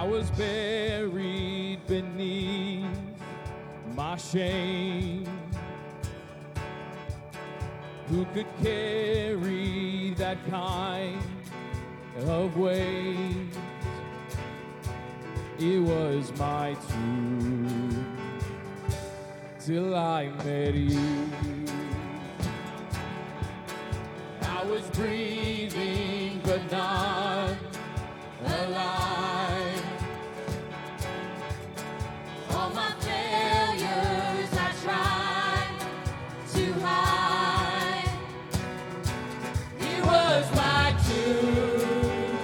was buried beneath my shame. Who could carry that kind of weight? It was my tomb till I met you. I was breathing but not alive. All my failures I tried to hide. It was my tomb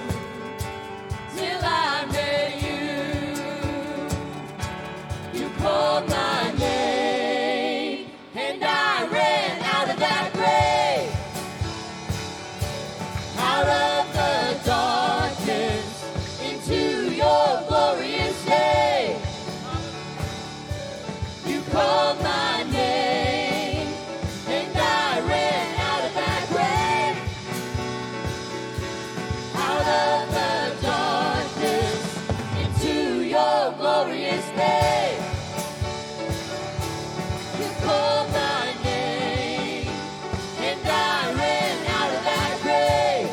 till I met you. You called my name and I ran out of that grave, out of the darkness into your glorious day. You called my name and I ran out of that grave, out of the darkness into your glorious day. You called my name and I ran out of that grave,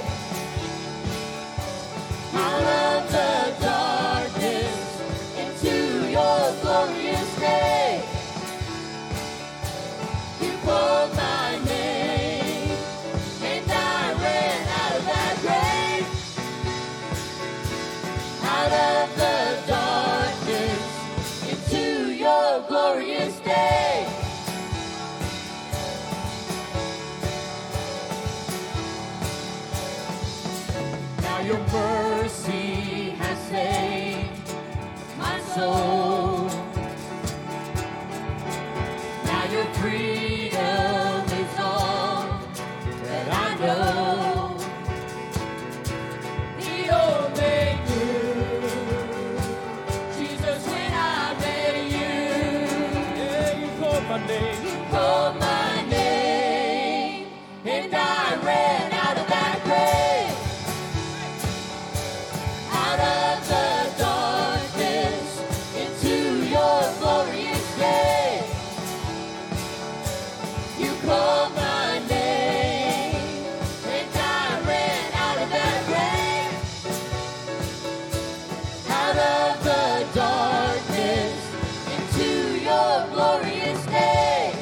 out of the darkness into your glorious day. You called my name and I ran out of that grave, out of the darkness into your glorious day. Now your mercy has saved my soul. Now your freedom is all that I know. The old made new. Jesus, when I met you, yeah, you called my name. You called my name, and I ran out of that grave, out of the darkness into your glorious day. You called my name and I ran out of that grave, out of the darkness into your glorious day.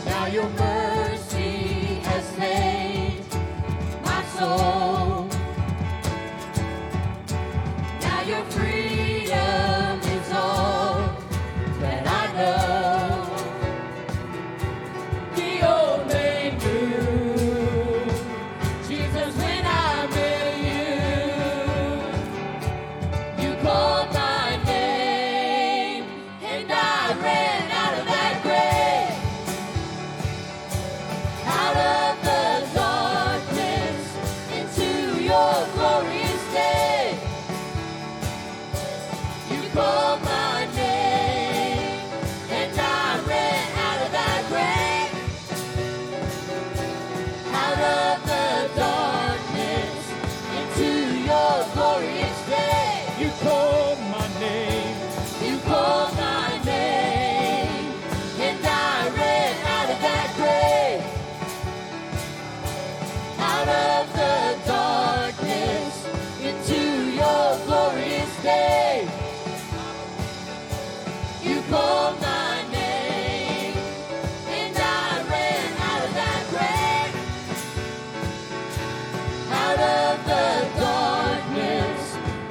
Now your mercy has saved my soul. Now your freedom is all that I know. The old made new. Jesus, when I met you, you called my name and I ran out of that grave, out of the darkness into your glorious day. You called my name and I ran out of that grave, out of the darkness into your glorious day. You called my name. You called my name and I ran out of that grave, out of the darkness into your glorious day. You called my name and I ran out of that grave, out of the darkness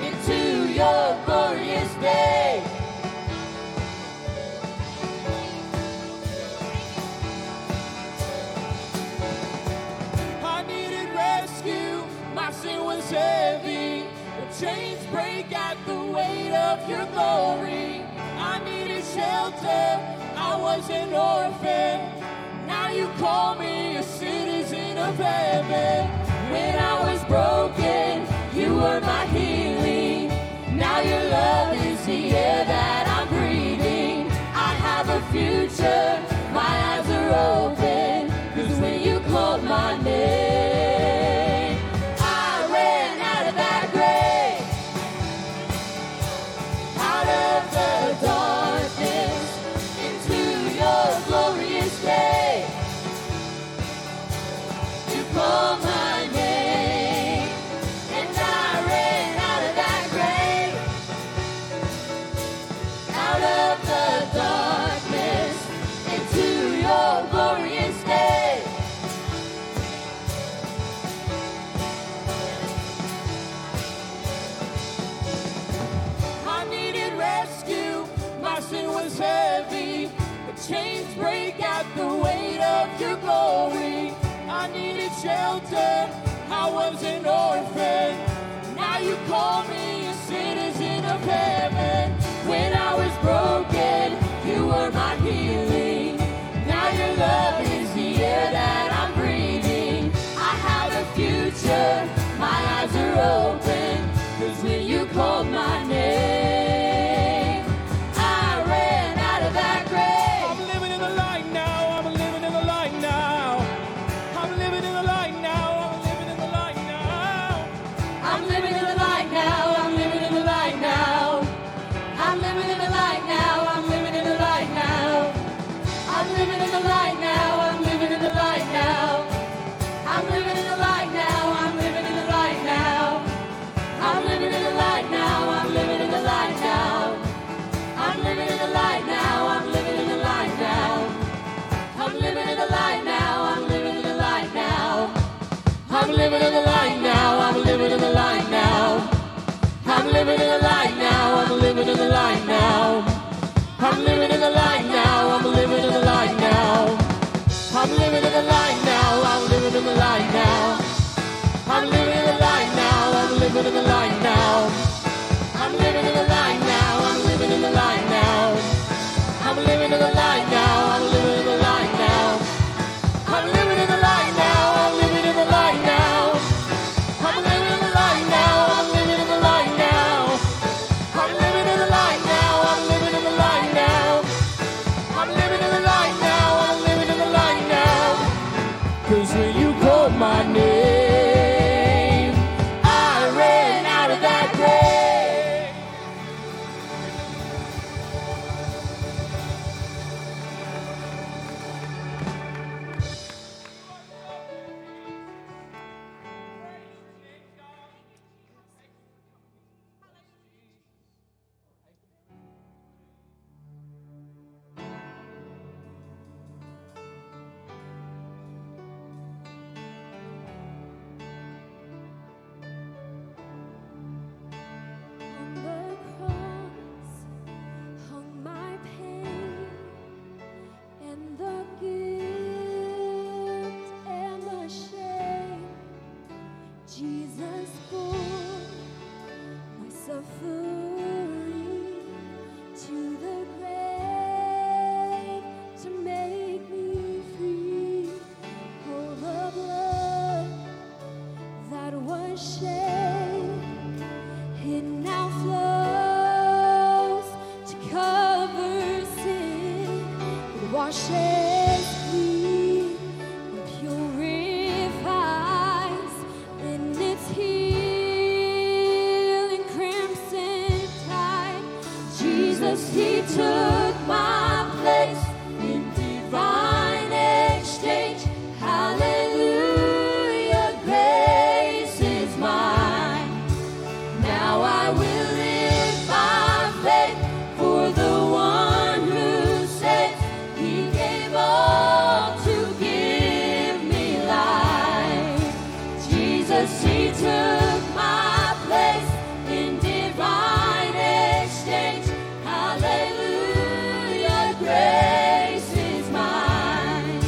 into your glorious day. I needed rescue, my sin was heavy. The chains break at the weight of your glory. I needed shelter, I was an orphan. Now you call me a citizen of heaven. When I was broken, you were my healing. Now your love is the air that I'm breathing. I have a future, my eyes are open, 'cause when you called my name, glory. I needed shelter, I was an orphan. Now you call me a citizen of heaven. When I was broken, you were my healing. Now your love is the air that I'm breathing. I have a future, my eyes are open. 'Cause when you called my name, I ran out of that grave. I'm living in the light now, I'm living in the light now. I'm living in the light now, I'm living in the light now. I'm living in the light now, I'm living in the light now. I'm living in the light now, I'm living in the light now. I'm living in the light now, I'm living in the light now. I'm living in the light now, I'm living in the light now. I'm living in the light now, I'm living in the light now. I'm living in the light now, I'm living in the light now. I'm living in the light now, I'm living in the light now. I'm living in the light now, I'm living in the light now. I'm living in the light now, I'm living in the light now. I'm living in the light now, I'm living in the light now. I'm living in the light now, I'm living in the light now. I'm living in the light now, I'm living in the light now. I'm living in the light now, I'm living in the light now. I'm living in the light now, I'm living in the light now. I'm living in the light now, I'm living in the light now. I'm living in the light now, I'm living in the light now. I'm living in the light now, I'm living in the light now. I'm living in the light now, I'm living in the light now. 'Cause when you called my name, I ran out of that grave. On the cross hung my pain and the guilt and the shame. Jesus bore my suffering to the grave to make me free. Oh, the blood that was shed, it now flows to cover sin. It washes clean and purifies in its healing crimson tide. Jesus, He took my place in divine exchange. Hallelujah, grace is mine. Now I will live by faith for the one who saves. He gave all to give me life. Jesus, He took my place in divine exchange. Hallelujah, grace is mine.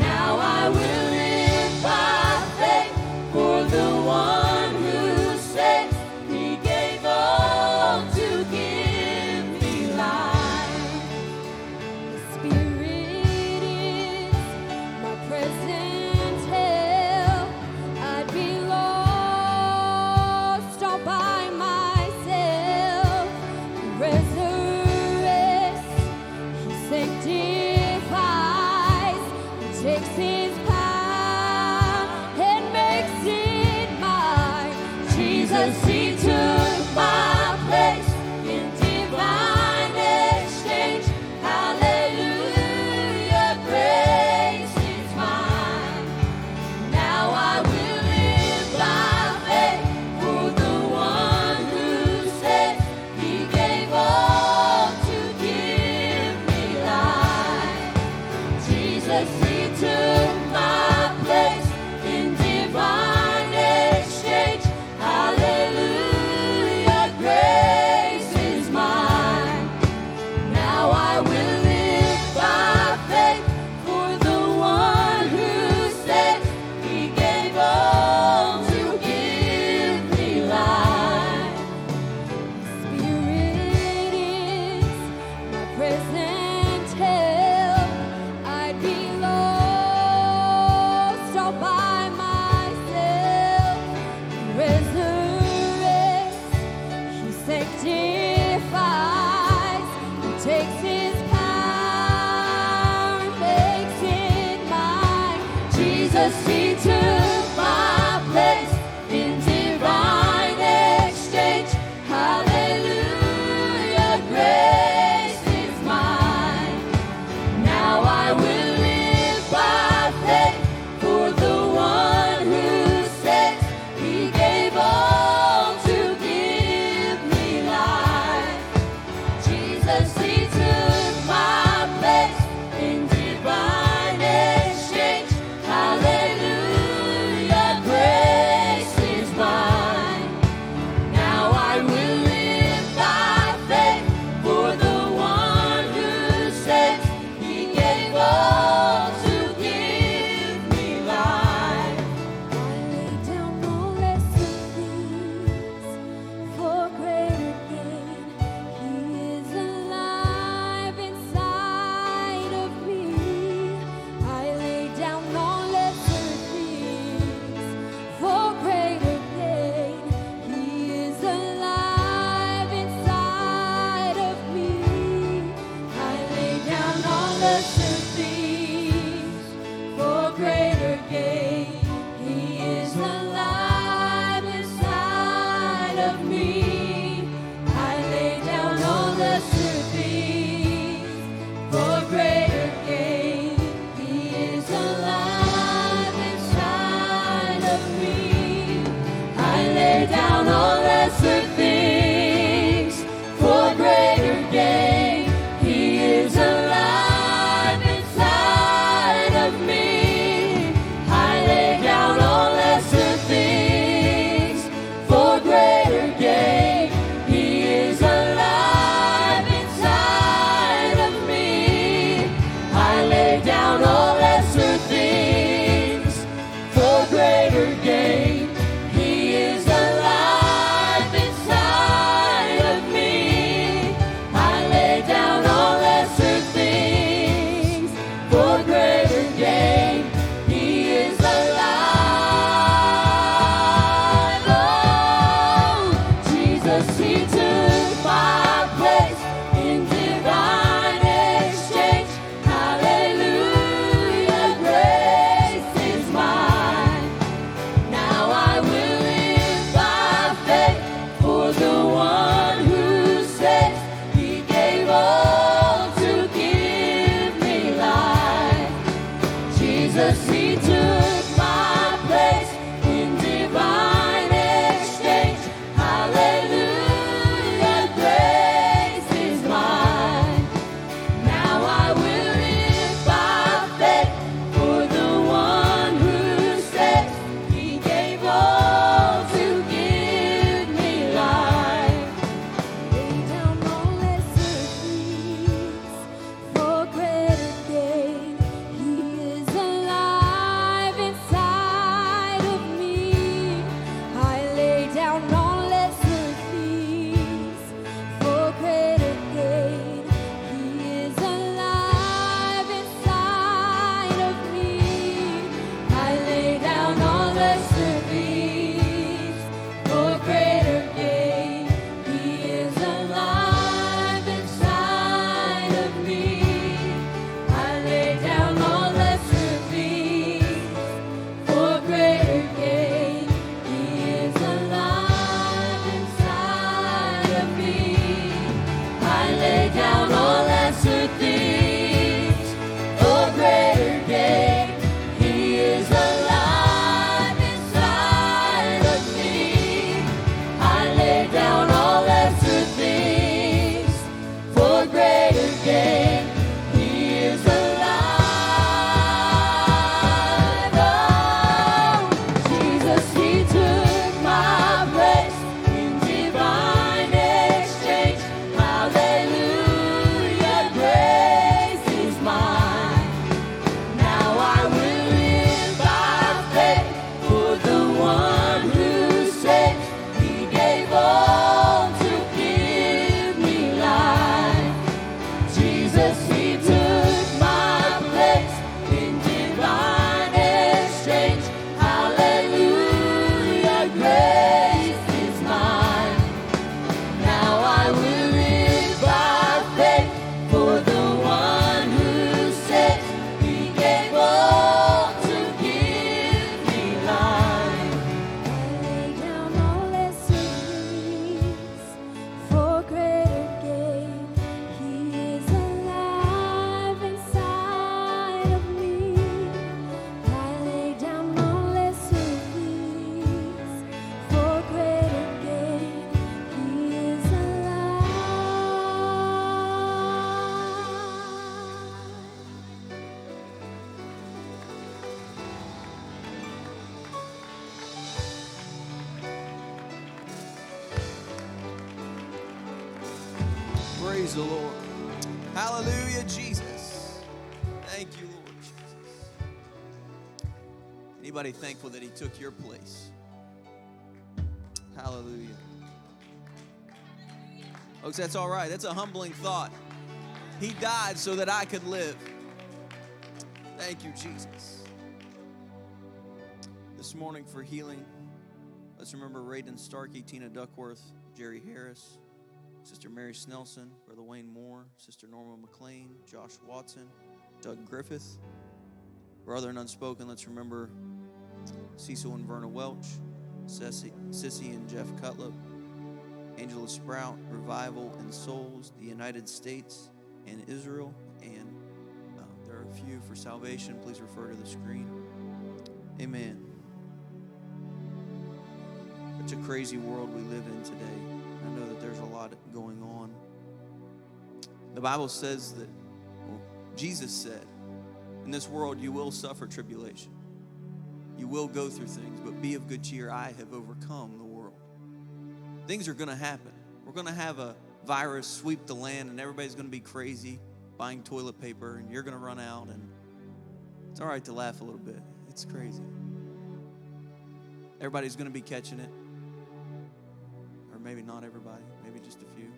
Now I will live by faith for the one who saves. He gave all to give me life. The Spirit is my present help. I'd be lost all by myself. He resurrects, He sanctifies, He takes His power and makes it mine. Jesus, He took my place in divine exchange. Hallelujah, grace is mine. Now I will live by faith for the one who saves. He gave all to give me life. Jesus, He took my place in divine exchange. Hallelujah. Jesus, he took my place in divine exchange. Hallelujah, grace is mine. Now I will live by faith for the one who says he gave all to give me life. Jesus, he took my place in divine exchange. Hallelujah, grace is mine. Now I will live by faith for the one who says he gave all to give me life. I lay down all lesser things for greater gain. He is alive inside of me. I lay down all lesser things for greater gain. He is alive inside of me. I lay down all lesser things for greater gain. He is alive inside of me. I lay down all lesser things for greater gain. He is alive inside of me. I lay down all lesser things for greater gain. He is alive inside of me. I lay down all lesser things for greater gain. He is alive inside of me. I lay down all lesser things for greater gain. He is alive inside of me. I lay down all lesser things for greater gain. He is alive. Oh, Jesus, he took my place in divine exchange. Hallelujah, grace is mine. Now I will live by faith for the one who says he gave all to give me life. Jesus, he took my place in divine exchange. Hallelujah, grace is mine. Now I will live by faith for the one who says he gave all to give me life. Lay down all lesser things for greater gain. He is alive Praise the Lord. Hallelujah, Jesus. Thank you, Lord Jesus. Anybody thankful that he took your place? Hallelujah. Folks, that's all right. That's a humbling thought. He died so that I could live. Thank you, Jesus. This morning for healing, let's remember Raiden Starkey, Tina Duckworth, Jerry Harris, Sister Mary Snelson, Brother Wayne Moore, Sister Norma McLean, Josh Watson, Doug Griffith. Brother and Unspoken, let's remember Cecil and Verna Welch, Sissy and Jeff Cutlip, Angela Sprout, Revival and Souls, the United States and Israel, and there are a few for salvation. Please refer to the screen. Amen. Such a crazy world we live in today. I know that there's a lot going on. The Bible says that, well, Jesus said, in this world you will suffer tribulation. You will go through things, but be of good cheer. I have overcome the world. Things are going to happen. We're going to have a virus sweep the land, and everybody's going to be crazy buying toilet paper, and you're going to run out, and it's all right to laugh a little bit. It's crazy. Everybody's going to be catching it. Or maybe not everybody, maybe just a few.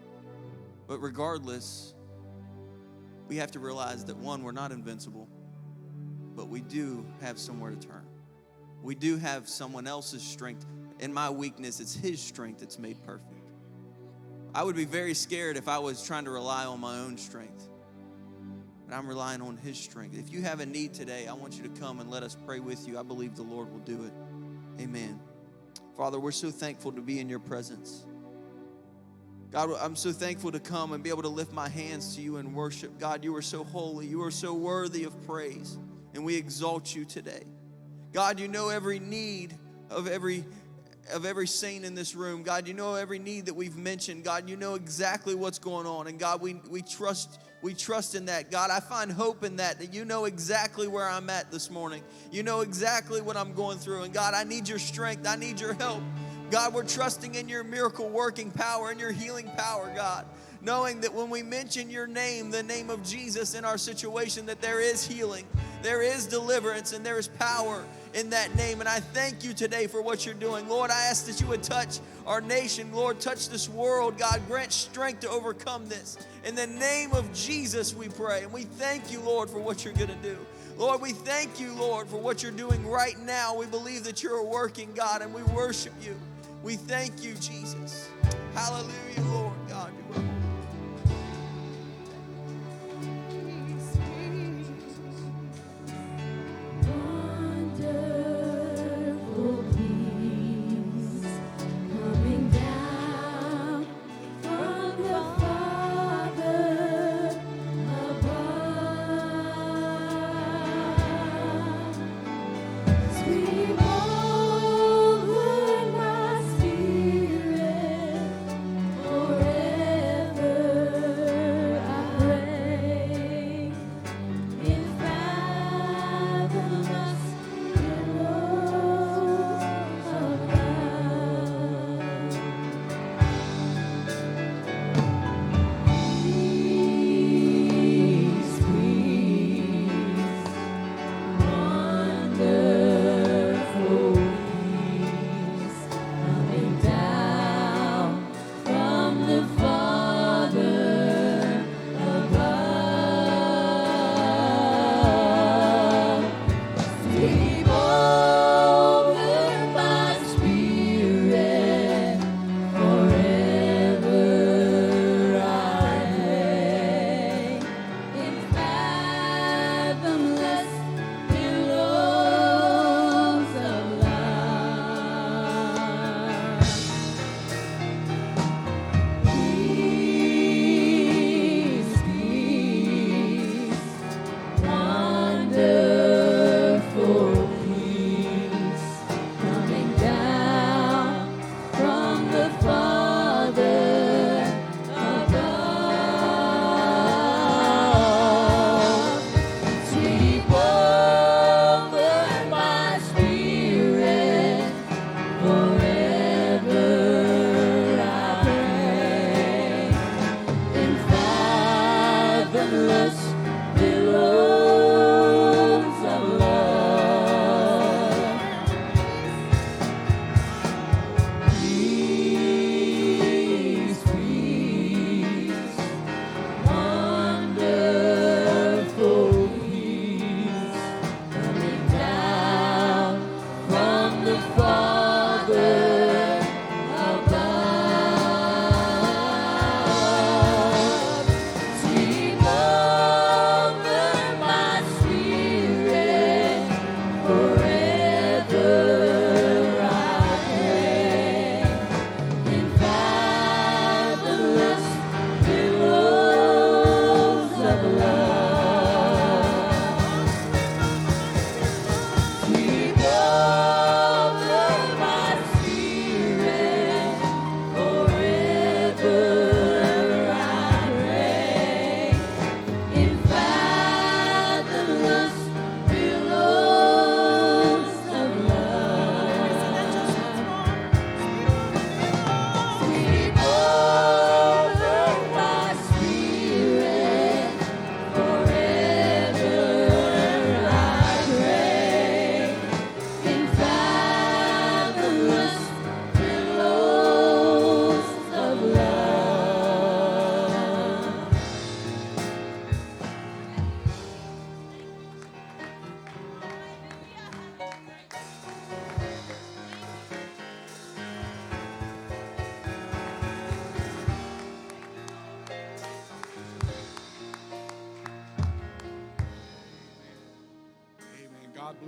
But regardless, we have to realize that, one, we're not invincible, but we do have somewhere to turn. We do have someone else's strength. In my weakness, it's his strength that's made perfect. I would be very scared if I was trying to rely on my own strength. But I'm relying on his strength. If you have a need today, I want you to come and let us pray with you. I believe the Lord will do it. Amen. Father, we're so thankful to be in your presence. God, I'm so thankful to come and be able to lift my hands to you in worship. God, you are so holy. You are so worthy of praise. And we exalt you today. God, you know every need of every saint in this room. God, you know every need that we've mentioned. God, you know exactly what's going on. And God, we trust in that. God, I find hope in that you know exactly where I'm at this morning. You know exactly what I'm going through. And God, I need your strength. I need your help. God, we're trusting in your miracle working power and your healing power, God. Knowing that when we mention your name, the name of Jesus in our situation, that there is healing, there is deliverance, and there is power in that name. And I thank you today for what you're doing. Lord, I ask that you would touch our nation. Lord, touch this world. God, grant strength to overcome this. In the name of Jesus, we pray. And we thank you, Lord, for what you're going to do. Lord, we thank you, Lord, for what you're doing right now. We believe that you're working, God, and we worship you. We thank you, Jesus. Hallelujah, Lord God. You are Forever.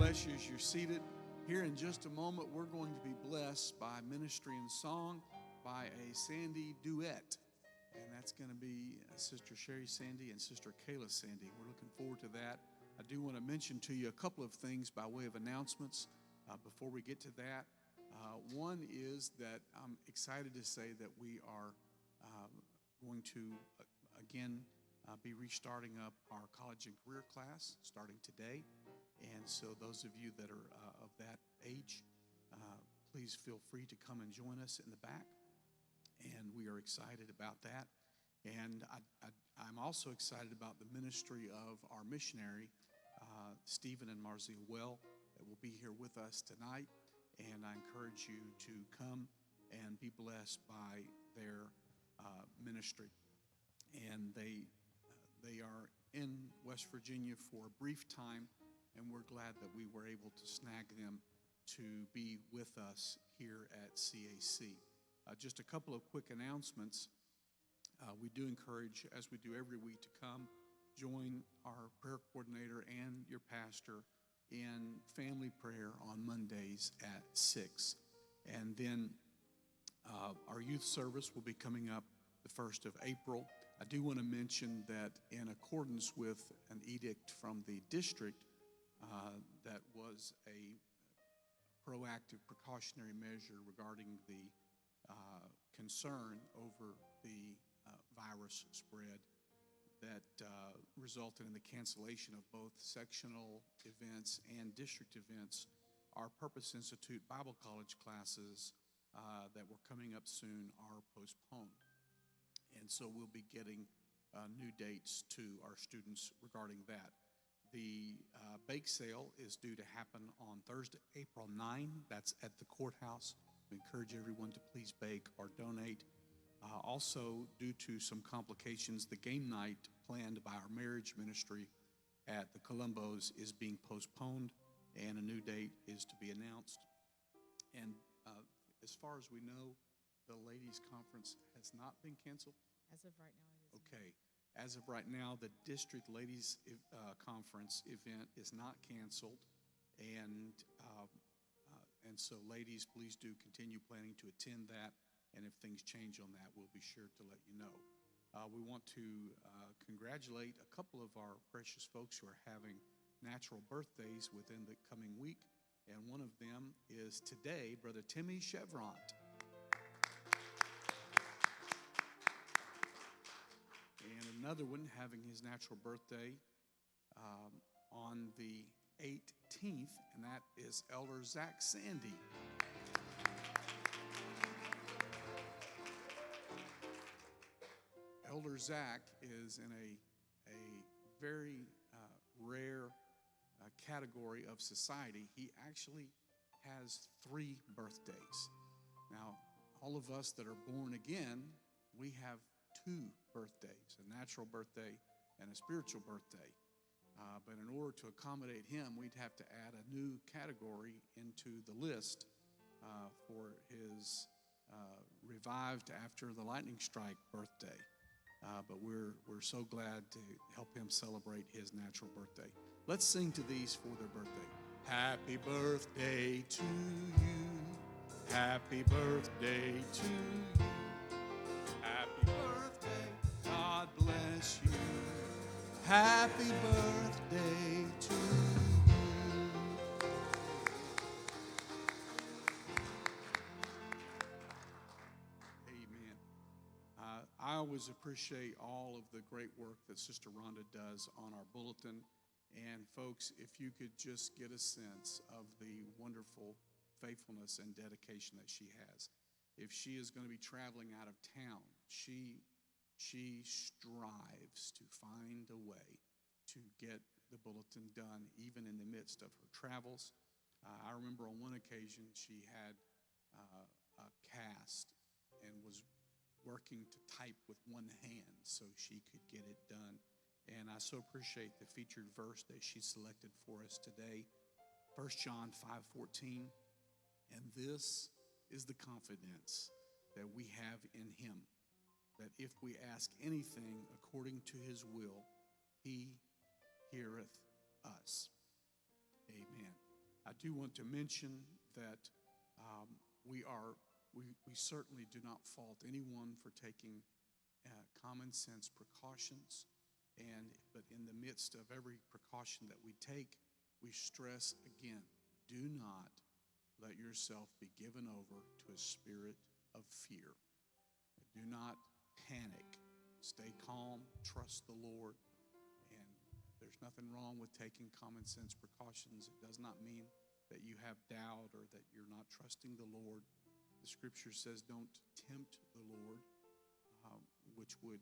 bless you as you're seated. Here in just a moment, we're going to be blessed by ministry and song by a Sandy duet. And that's going to be Sister Cheri Sandy and Sister Cayla Sandy. We're looking forward to that. I do want to mention to you a couple of things by way of announcements before we get to that. One is that I'm excited to say that we are going to, again, be restarting up our college and career class starting today. And so those of you that are of that age, please feel free to come and join us in the back. And we are excited about that. And I'm also excited about the ministry of our missionary, Stephen and Marcia Well, that will be here with us tonight. And I encourage you to come and be blessed by their ministry. And they are in West Virginia for a brief time, and we're glad that we were able to snag them to be with us here at CAC. Just a couple of quick announcements. We do encourage, as we do every week, to come join our prayer coordinator and your pastor in family prayer on Mondays at 6. And then our youth service will be coming up the 1st of April. I do want to mention that in accordance with an edict from the district, that was a proactive precautionary measure regarding the concern over the virus spread that resulted in the cancellation of both sectional events and district events. Our Purpose Institute Bible College classes that were coming up soon are postponed. And so we'll be getting new dates to our students regarding that. The bake sale is due to happen on Thursday, April 9. That's at the courthouse. We encourage everyone to please bake or donate. Also, due to some complications, the game night planned by our marriage ministry at the Columbos is being postponed, and a new date is to be announced. And as far as we know, the ladies' conference has not been canceled. As of right now, it is. Okay. As of right now, the district ladies conference event is not canceled, and so ladies, please do continue planning to attend that. And if things change on that, we'll be sure to let you know. We want to congratulate a couple of our precious folks who are having natural birthdays within the coming week, and one of them is today, Brother Timmy Chevront. And another one having his natural birthday on the 18th, and that is Elder Zach Sandy. Elder Zach is in a very rare category of society. He actually has 3 birthdays. Now, all of us that are born again, we have 2 birthdays, a natural birthday and a spiritual birthday. But in order to accommodate him, we'd have to add a new category into the list for his revived after the lightning strike birthday. But we're so glad to help him celebrate his natural birthday. Let's sing to these for their birthday. Happy birthday to you. Happy birthday to you. Happy birthday, God bless you. Happy birthday to you. Amen. I always appreciate all of the great work that Sister Rhonda does on our bulletin. And folks, if you could just get a sense of the wonderful faithfulness and dedication that she has. If she is going to be traveling out of town, she strives to find a way to get the bulletin done, even in the midst of her travels. I remember on one occasion she had a cast and was working to type with one hand so she could get it done. And I so appreciate the featured verse that she selected for us today, 1 John 5:14. And this is the confidence that we have in him, that if we ask anything according to his will, he heareth us. Amen. I do want to mention that we certainly do not fault anyone for taking common sense precautions. But in the midst of every precaution that we take, we stress again, do not let yourself be given over to a spirit of fear. Do not panic. Stay calm, trust the Lord, and there's nothing wrong with taking common sense precautions. It does not mean that you have doubt or that you're not trusting the Lord. The scripture says don't tempt the Lord, which would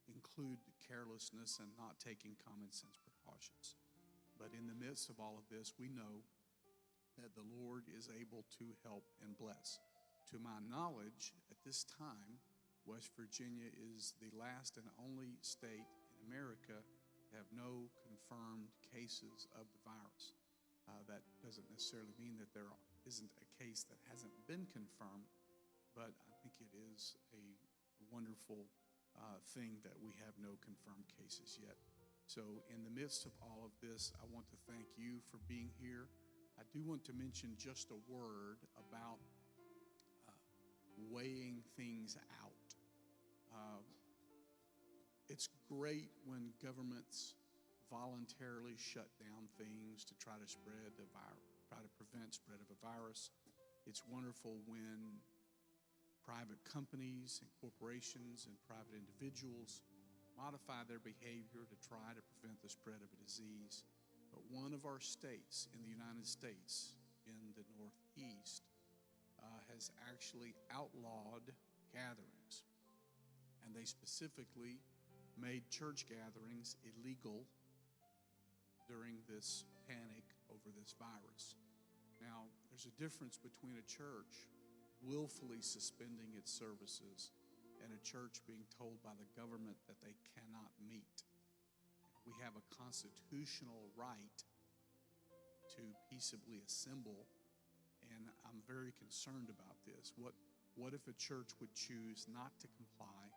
include carelessness and not taking common sense precautions. But in the midst of all of this, we know that the Lord is able to help and bless. To my knowledge, at this time, West Virginia is the last and only state in America to have no confirmed cases of the virus. That doesn't necessarily mean that there isn't a case that hasn't been confirmed, but I think it is a wonderful thing that we have no confirmed cases yet. So in the midst of all of this, I want to thank you for being here. I do want to mention just a word about weighing things out. It's great when governments voluntarily shut down things to try to spread the virus, try to prevent spread of a virus. It's wonderful when private companies and corporations and private individuals modify their behavior to try to prevent the spread of a disease. But one of our states in the United States, in the Northeast, has actually outlawed gatherings. And they specifically made church gatherings illegal during this panic over this virus. Now, there's a difference between a church willfully suspending its services and a church being told by the government that they cannot meet. We have a constitutional right to peaceably assemble, and I'm very concerned about this. What if a church would choose not to comply?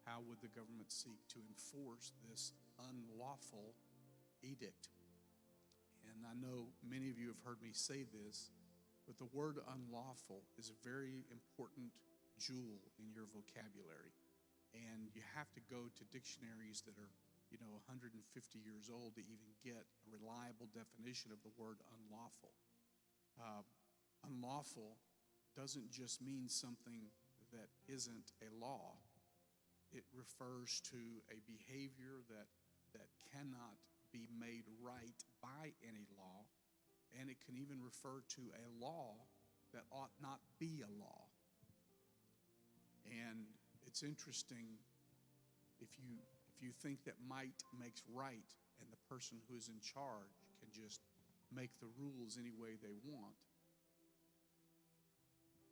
How would the government seek to enforce this unlawful edict? And I know many of you have heard me say this, but the word unlawful is a very important jewel in your vocabulary. And you have to go to dictionaries that are 150 years old to even get a reliable definition of the word unlawful. Unlawful doesn't just mean something that isn't a law. It refers to a behavior that cannot be made right by any law, and it can even refer to a law that ought not be a law. And it's interesting, if you think that might makes right and the person who is in charge can just make the rules any way they want,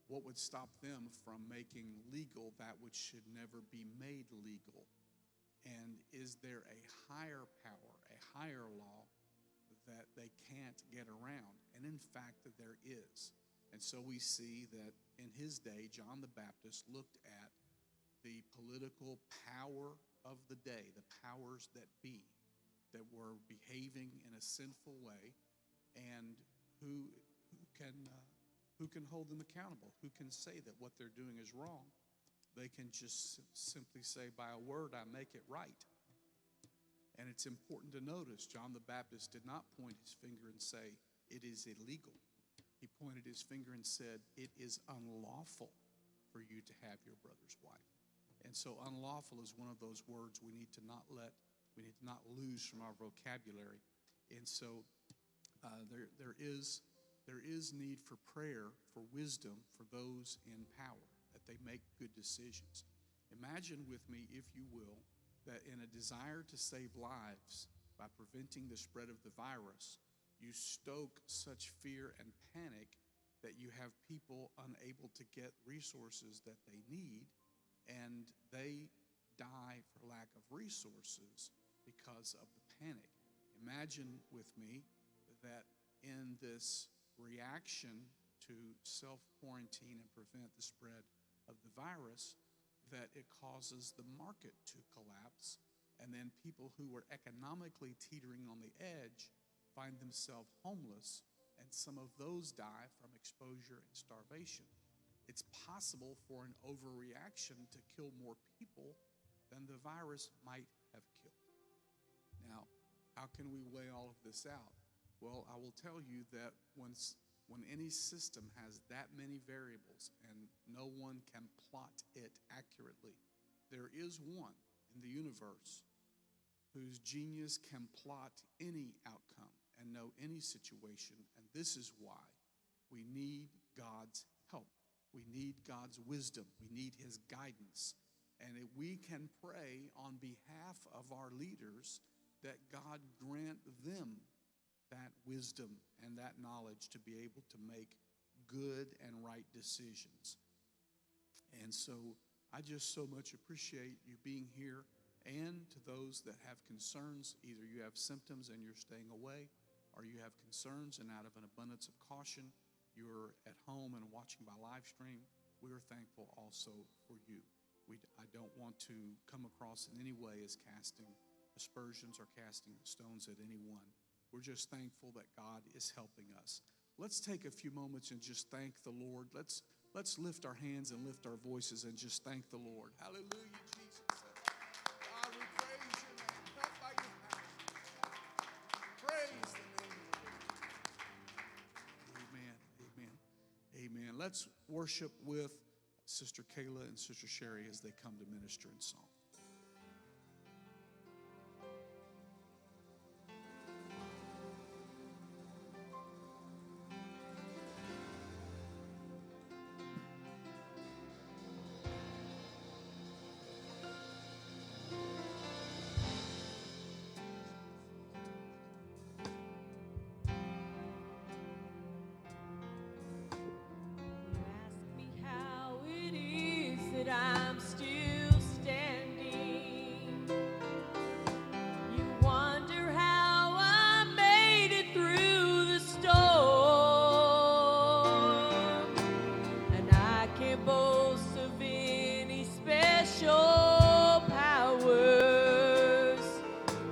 what would stop them from making legal that which should never be made legal? And is there a higher power, a higher law that they can't get around? And in fact, there is. And so we see that in his day, John the Baptist looked at the political power of the day, the powers that be, that were behaving in a sinful way, and who can hold them accountable, who can say that what they're doing is wrong. They can just simply say, by a word, I make it right. And it's important to notice, John the Baptist did not point his finger and say, it is illegal. He pointed his finger and said, it is unlawful for you to have your brother's wife. And so unlawful is one of those words we need to not lose from our vocabulary. And so there is need for prayer, for wisdom, for those in power, that they make good decisions. Imagine with me, if you will, that in a desire to save lives by preventing the spread of the virus, you stoke such fear and panic that you have people unable to get resources that they need, and they die for lack of resources because of the panic. Imagine with me that in this reaction to self-quarantine and prevent the spread of the virus, that it causes the market to collapse, and then people who were economically teetering on the edge find themselves homeless and some of those die from exposure and starvation. It's possible for an overreaction to kill more people than the virus might have killed. Now, how can we weigh all of this out? Well, I will tell you that when any system has that many variables and no one can plot it accurately, there is one in the universe whose genius can plot any outcome and know any situation, and this is why we need God's help. We need God's wisdom. We need his guidance. And we can pray on behalf of our leaders that God grant them that wisdom and that knowledge to be able to make good and right decisions. And so I just so much appreciate you being here, and to those that have concerns, either you have symptoms and you're staying away, or you have concerns and out of an abundance of caution, you're at home and watching by live stream, we're thankful also for you. I don't want to come across in any way as casting aspersions or casting stones at anyone. We're just thankful that God is helping us. Let's take a few moments and just thank the Lord. Let's lift our hands and lift our voices and just thank the Lord. Hallelujah, Jesus. God, we praise your name. Help by your power. Praise the name of the Lord. Amen, amen, amen. Let's worship with Sister Cayla and Sister Cheri as they come to minister in song. I'm still standing. You wonder how I made it through the storm, and I can't boast of any special powers.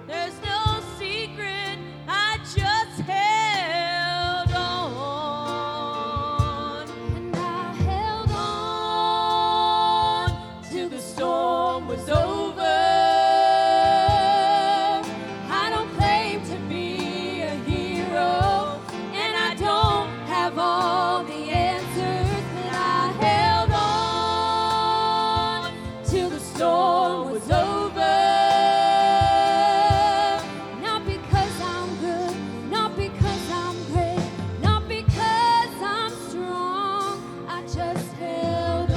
There's no secret, I just held on, and I held on till the storm was over. I don't claim to be a hero, and I don't have all the answers, but I held on till the storm was over. Not because I'm good, not because I'm great, not because I'm strong, I just held on.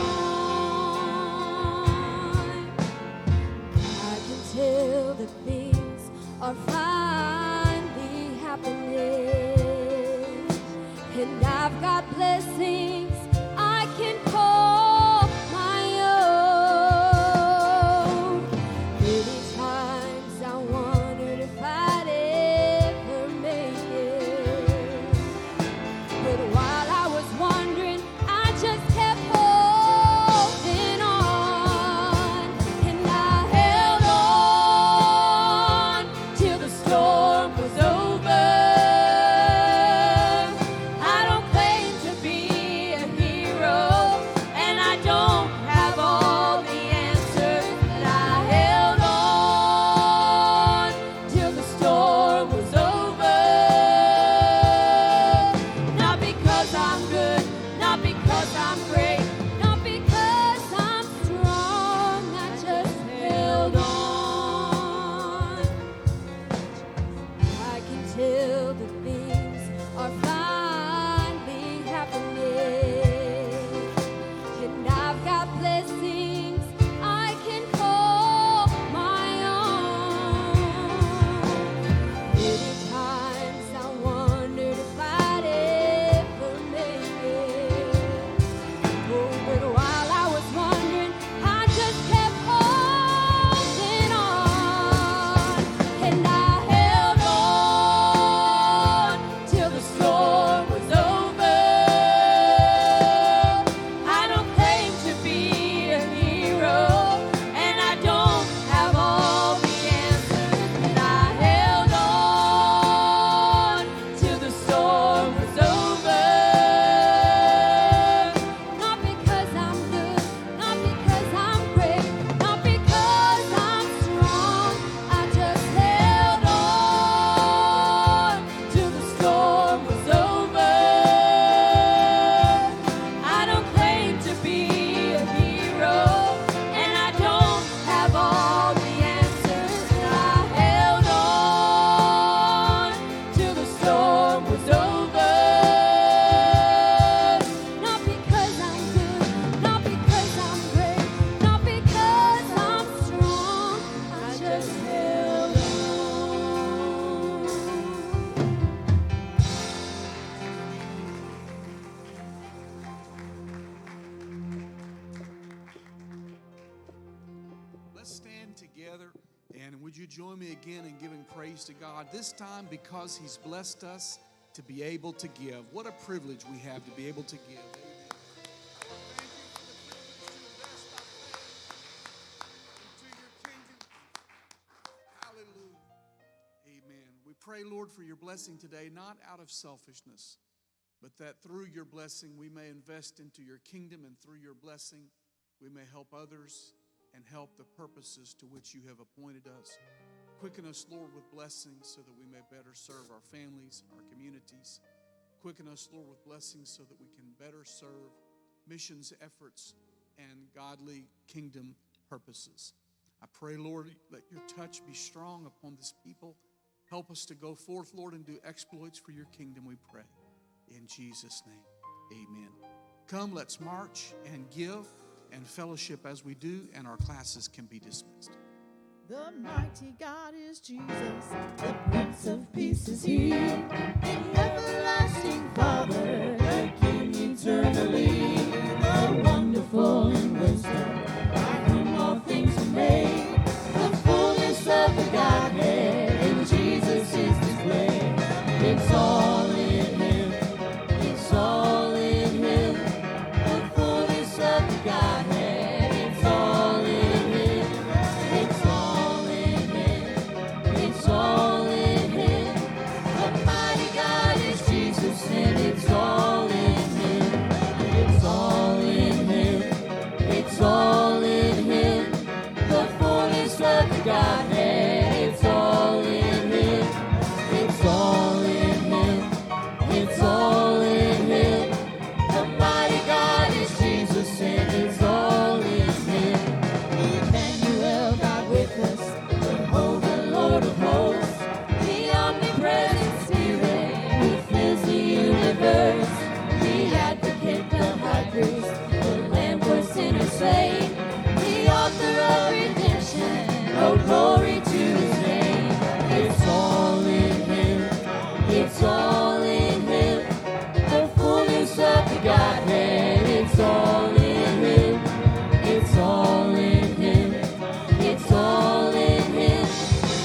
I can tell that things are finally happening, and I've got blessings I can call my own. Many times I wondered if I'd ever make it, but while I was wondering, I just kept holding on, and I held on till the storm was over. I don't claim to be a stand together, and would you join me again in giving praise to God? This time because He's blessed us to be able to give. What a privilege we have to be able to give. Pray, Lord, for your blessing today, not out of selfishness, but that through your blessing we may invest into your kingdom, and through your blessing we may help others and help the purposes to which you have appointed us. Quicken us, Lord, with blessings so that we may better serve our families, our communities. Quicken us, Lord, with blessings so that we can better serve missions efforts and godly kingdom purposes. I pray, Lord, let your touch be strong upon this people. Help us to go forth, Lord, and do exploits for your kingdom, we pray. In Jesus' name, amen. Come, let's march and give and fellowship as we do, and our classes can be dismissed. The mighty God is Jesus, the Prince of Peace is He, the everlasting Father, the King eternally, the wonderful in wisdom, by whom all things are made, the fullness of the Godhead, in Jesus is displayed. It's all in Him, it's all in Him, the fullness of the Godhead, it's all in Him, it's all in Him, it's all in Him. The mighty God is Jesus, and it's all in Him, it's all in Him, it's all in Him, the fullness of the Godhead, it's all in Him, it's all in Him, it's all in Him. The mighty God is Jesus, and it's all in Him. Emmanuel, God with us, Jehovah, Lord of hosts, the omnipresent Spirit who fills the universe, the advocate, the high priest, the Lamb for sinners slain, the author of redemption, oh glory to His name. It's all in Him, it's all in Him, the fullness of the Godhead, it's all in Him, it's all in Him, it's all in Him.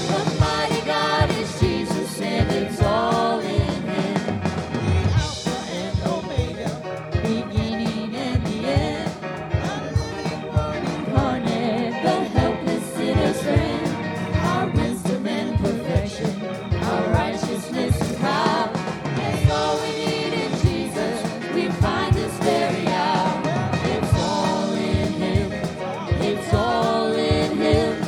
The mighty God is Jesus, and it's all in Him. The Alpha and Omega, beginning and the end, the living Word incarnate, the helpless sinner's friend, our wisdom and perfection, our righteousness and power. It's all we need in Jesus, we find this very hour. It's all in Him, it's all in Him,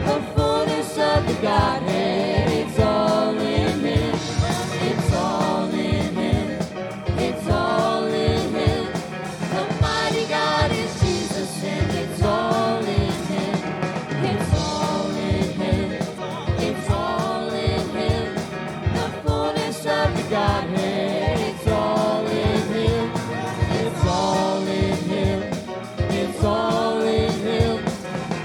the fullness of the Godhead, it's all in Him, it's all in Him, it's all in Him. The mighty God is Jesus, and it's all in Him, it's all in Him, it's all in Him, the fullness of the Godhead, it's all in Him, it's all in Him, it's all in Him.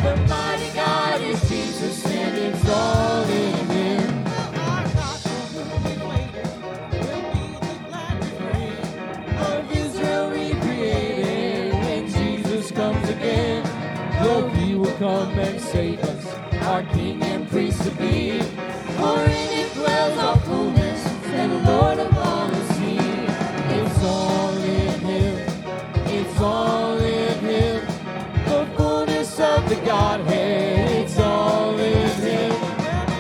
The mighty God is Jesus, and it's all in Him. Our God for whom we waited will be the glad refrain of Israel recreated when Jesus comes again. Though He will come and save us, our King and priest to be, for in Him dwells all fullness, and Lord of all is He. It's all in Him, it's all in Him, the fullness of the Godhead, it's all in Him,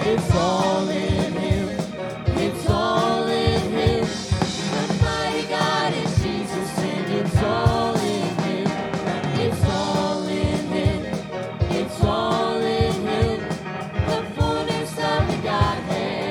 it's all in Him, it's all in Him. The mighty God is Jesus, and it's all in Him, it's all in Him, it's all in Him, the fullness of the Godhead.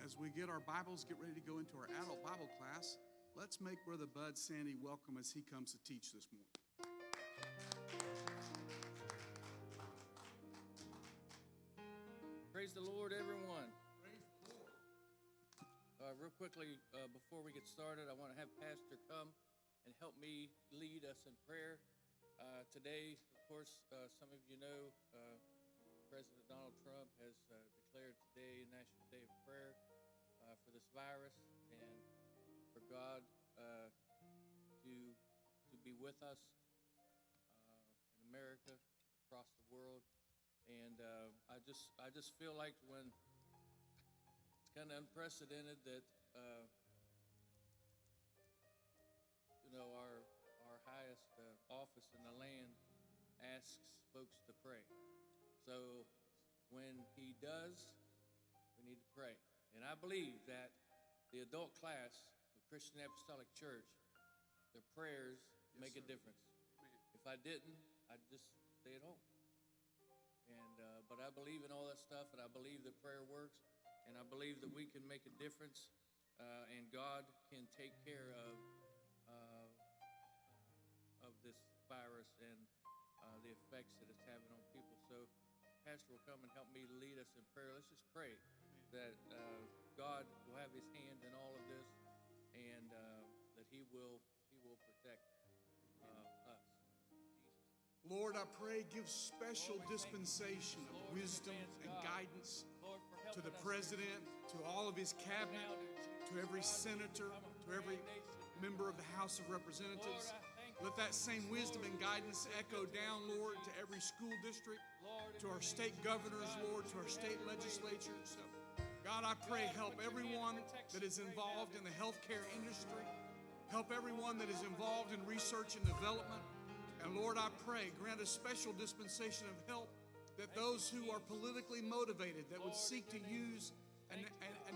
as we get our Bibles, get ready to go into our adult Bible class, let's make Brother Bud Sandy welcome as he comes to teach this morning. Praise the Lord, everyone. Praise the Lord. Real quickly, before we get started, I want to have Pastor come and help me lead us in prayer. Today, of course, some of you know, President Donald Trump has declared today National Day of Prayer for this virus, and for God to be with us in America, across the world. And I just feel like when it's kind of unprecedented that our highest office in the land asks folks to pray. So when he does, we need to pray. And I believe that the adult class of Christian Apostolic Church, their prayers make a difference. Amen. If I didn't, I'd just stay at home. And but I believe in all that stuff, and I believe that prayer works, and I believe that we can make a difference, and God can take care of this virus and the effects that it's having on people. So Pastor will come and help me lead us in prayer. Let's just pray that God will have his hand in all of this, and that he will protect us. Lord, I pray, give special dispensation of wisdom and guidance to the president, to all of his cabinet, to every senator, to every member of the House of Representatives. Let that same wisdom and guidance echo down, Lord, to every school district, to our state governors, Lord, to our state legislatures. God, I pray, help everyone that is involved in the healthcare industry. Help everyone that is involved in research and development. And Lord, I pray, grant a special dispensation of help that those who are politically motivated, that would seek to use a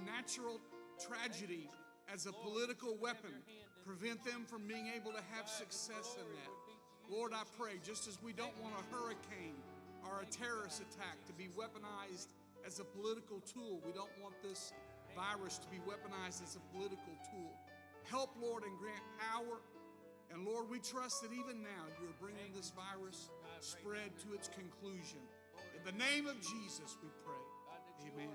natural tragedy as a political weapon, prevent them from being able to have success in that. Lord, I pray, just as we don't want a hurricane or a terrorist attack to be weaponized as a political tool, we don't want this virus to be weaponized as a political tool. Help, Lord, and grant power. And Lord, we trust that even now you are bringing this virus spread to its conclusion. In the name of Jesus, we pray. Amen.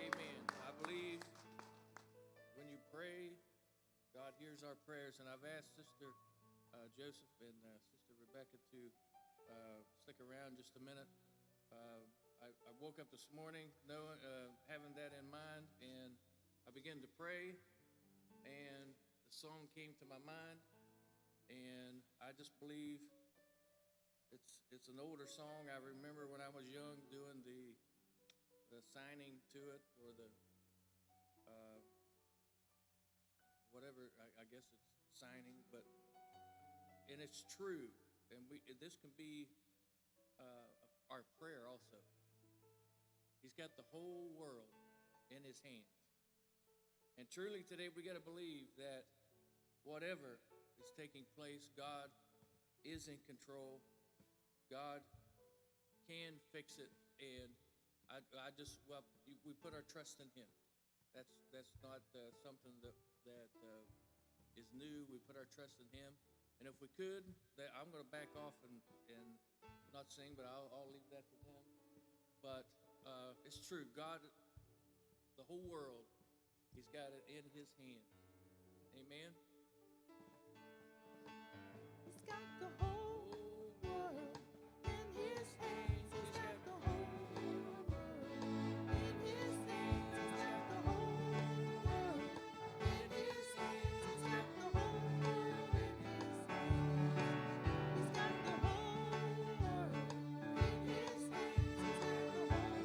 Amen. I believe when you pray, God hears our prayers. And I've asked Sister Joseph and Sister Rebecca to stick around just a minute. I woke up this morning knowing, having that in mind, and I began to pray, and the song came to my mind, and I just believe it's an older song. I remember when I was young doing the signing to it, or the whatever, I guess it's signing, and it's true, and this can be our prayer also. He's got the whole world in his hands. And truly today we got to believe that whatever is taking place, God is in control. God can fix it, and we put our trust in him. That's not something that is new. We put our trust in him, and if we could, I'm going to back off and not sing, but I'll leave that to them. But it's true. God, the whole world, he's got it in his hands. Amen. He's got the whole world in his hands. He's got the whole world in his hands. He's got the whole world in his hands. He's got the whole world in his hands. He's got the whole world in his hands. He's got the whole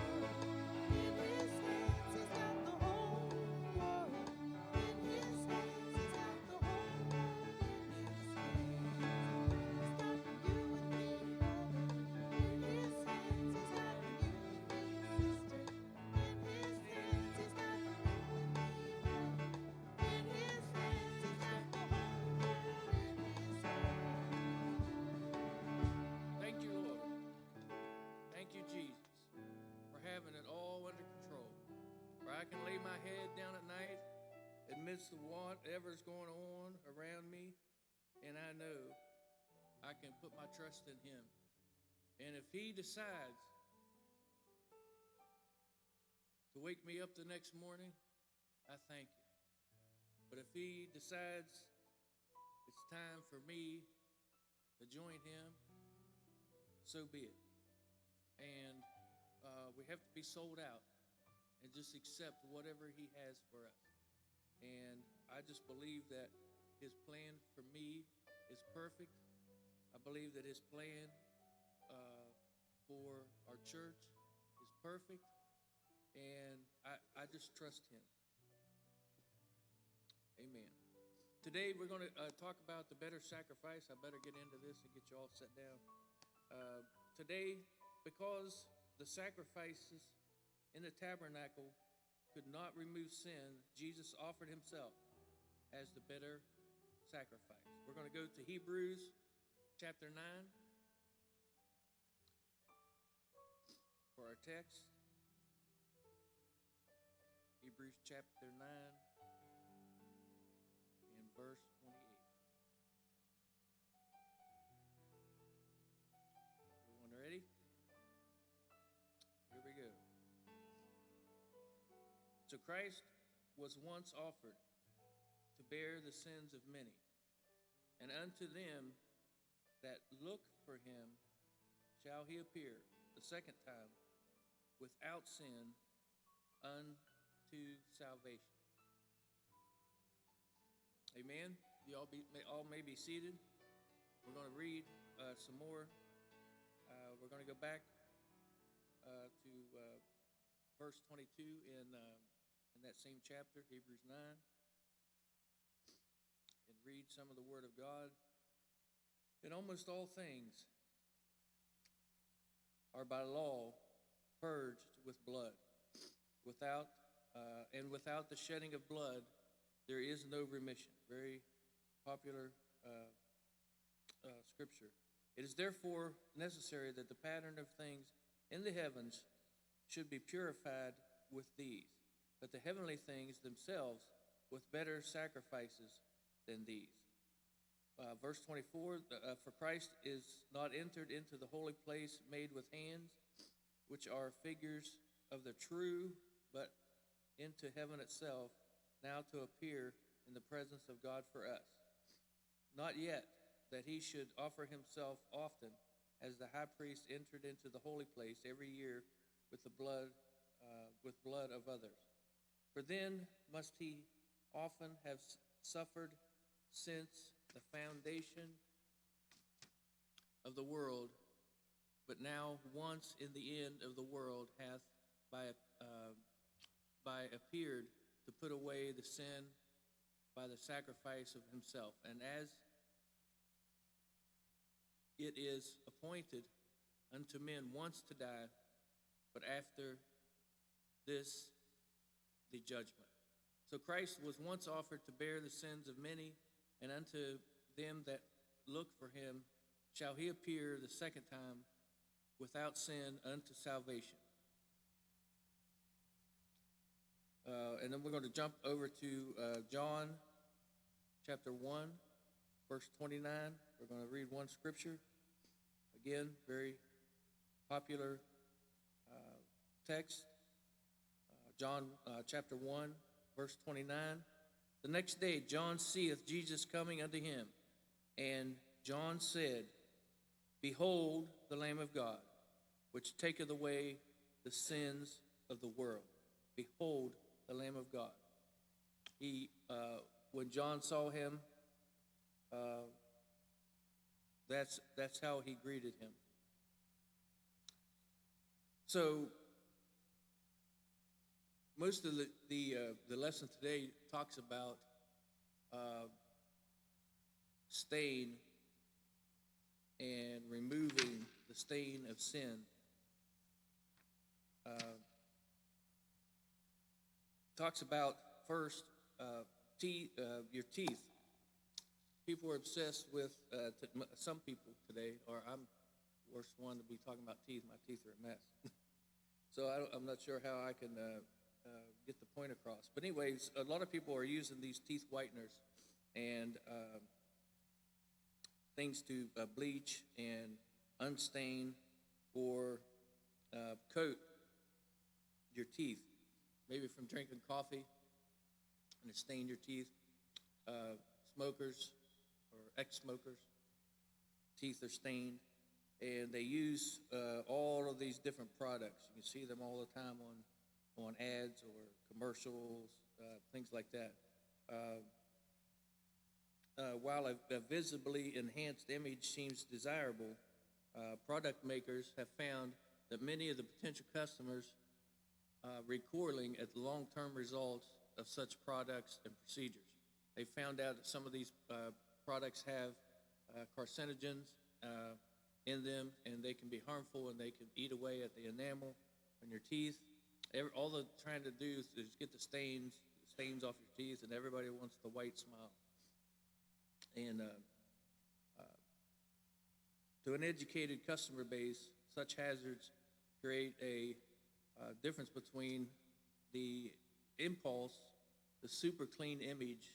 world in his hands. He's got the whole world in his hands. midst of whatever's going on around me, and I know I can put my trust in him. And if he decides to wake me up the next morning, I thank him. But if he decides it's time for me to join him, so be it. And we have to be sold out and just accept whatever he has for us. And I just believe that his plan for me is perfect. I believe that his plan for our church is perfect. And I just trust him. Amen. Today we're going to talk about the better sacrifice. I better get into this and get you all set down. Today, because the sacrifices in the tabernacle could not remove sin, Jesus offered himself as the better sacrifice. We're going to go to Hebrews chapter 9 for our text. Hebrews chapter 9 and verse 28. Everyone ready? Here we go. So Christ was once offered to bear the sins of many, and unto them that look for him shall he appear the second time without sin unto salvation. Amen. You all may be seated. We're going to read some more. We're going to go back to verse 22 in that same chapter, Hebrews 9, and read some of the Word of God. In almost all things are by law purged with blood. Without the shedding of blood, there is no remission. Very popular scripture. It is therefore necessary that the pattern of things in the heavens should be purified with these, but the heavenly things themselves with better sacrifices than these. Verse 24, for Christ is not entered into the holy place made with hands, which are figures of the true, but into heaven itself, now to appear in the presence of God for us. Not yet that he should offer himself often, as the high priest entered into the holy place every year with the blood of others. For then must he often have suffered since the foundation of the world, but now once in the end of the world hath by appeared to put away the sin by the sacrifice of himself. And as it is appointed unto men once to die, but after this the judgment. So Christ was once offered to bear the sins of many, and unto them that look for him shall he appear the second time without sin unto salvation. And then we're going to jump over to John chapter 1, verse 29. We're going to read one scripture. Again, very popular text. John chapter 1, verse 29. The next day John seeth Jesus coming unto him, and John said, Behold the Lamb of God, which taketh away the sins of the world. Behold the Lamb of God. When John saw him, that's how he greeted him. So most of the lesson today talks about stain and removing the stain of sin. Talks about first your teeth. People are obsessed with some people today, or I'm the worst one to be talking about teeth. My teeth are a mess. So I'm not sure how I can get the point across. But anyways, a lot of people are using these teeth whiteners and things to bleach and unstain or coat your teeth, maybe from drinking coffee and it stained your teeth. Smokers or ex-smokers, teeth are stained, and they use all of these different products. You can see them all the time on ads or commercials, things like that. While a visibly enhanced image seems desirable, product makers have found that many of the potential customers recoiling at the long-term results of such products and procedures. They found out that some of these products have carcinogens in them, and they can be harmful, and they can eat away at the enamel on your teeth. All they're trying to do is get the stains off your teeth, and everybody wants the white smile. And to an educated customer base, such hazards create a difference between the impulse, the super clean image,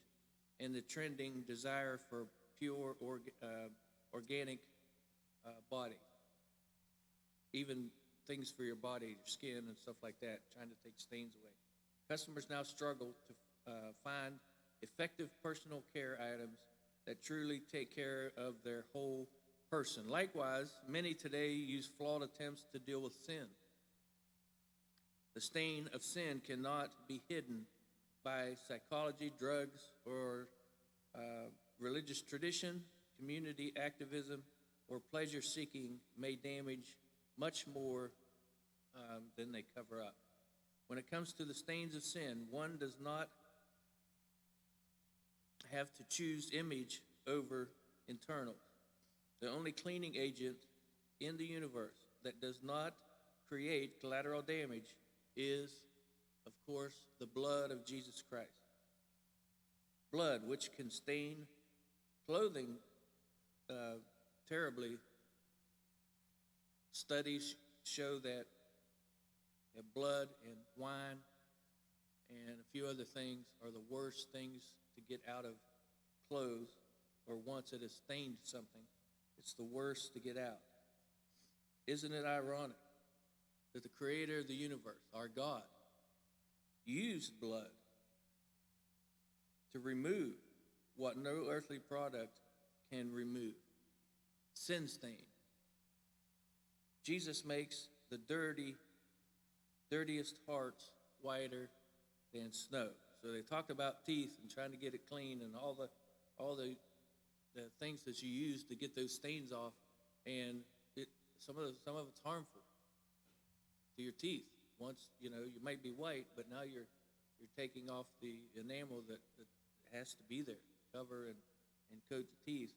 and the trending desire for pure organic body. Even things for your body, your skin, and stuff like that, trying to take stains away. Customers now struggle to find effective personal care items that truly take care of their whole person. Likewise, many today use flawed attempts to deal with sin. The stain of sin cannot be hidden by psychology, drugs, or religious tradition. Community activism or pleasure seeking may damage much more than they cover up. When it comes to the stains of sin, one does not have to choose image over internal. The only cleaning agent in the universe that does not create collateral damage is, of course, the blood of Jesus Christ. Blood, which can stain clothing terribly. Studies show that blood and wine and a few other things are the worst things to get out of clothes, or once it has stained something, it's the worst to get out. Isn't it ironic that the creator of the universe, our God, used blood to remove what no earthly product can remove? Sin stain. Jesus makes the dirtiest hearts whiter than snow. So they talked about teeth and trying to get it clean and all the things that you use to get those stains off, and some of it's harmful to your teeth. Once you might be white, but now you're taking off the enamel that has to be there to cover and coat the teeth.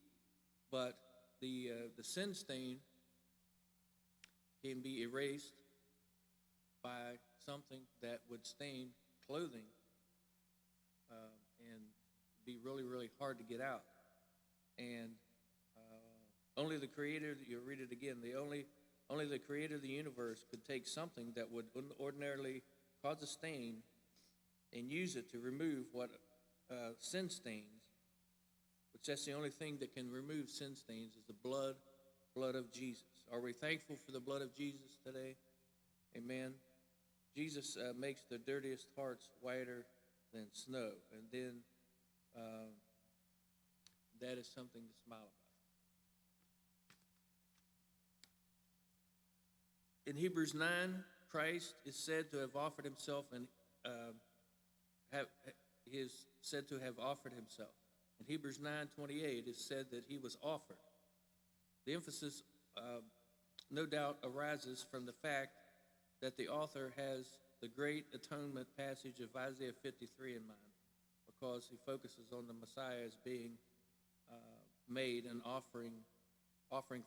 But the sin stain can be erased by something that would stain clothing and be really, really hard to get out. And only the creator, you'll read it again, only the creator of the universe could take something that would ordinarily cause a stain and use it to remove what sin stains, which that's the only thing that can remove sin stains, is the blood of Jesus. Are we thankful for the blood of Jesus today? Amen. Jesus makes the dirtiest hearts whiter than snow, and then that is something to smile about. In Hebrews 9, Christ is said to have offered himself and is said to have offered himself. In Hebrews 9:28, it said that he was offered. The emphasis, no doubt, arises from the fact that the author has the great atonement passage of Isaiah 53 in mind, because he focuses on the Messiah as being made an offering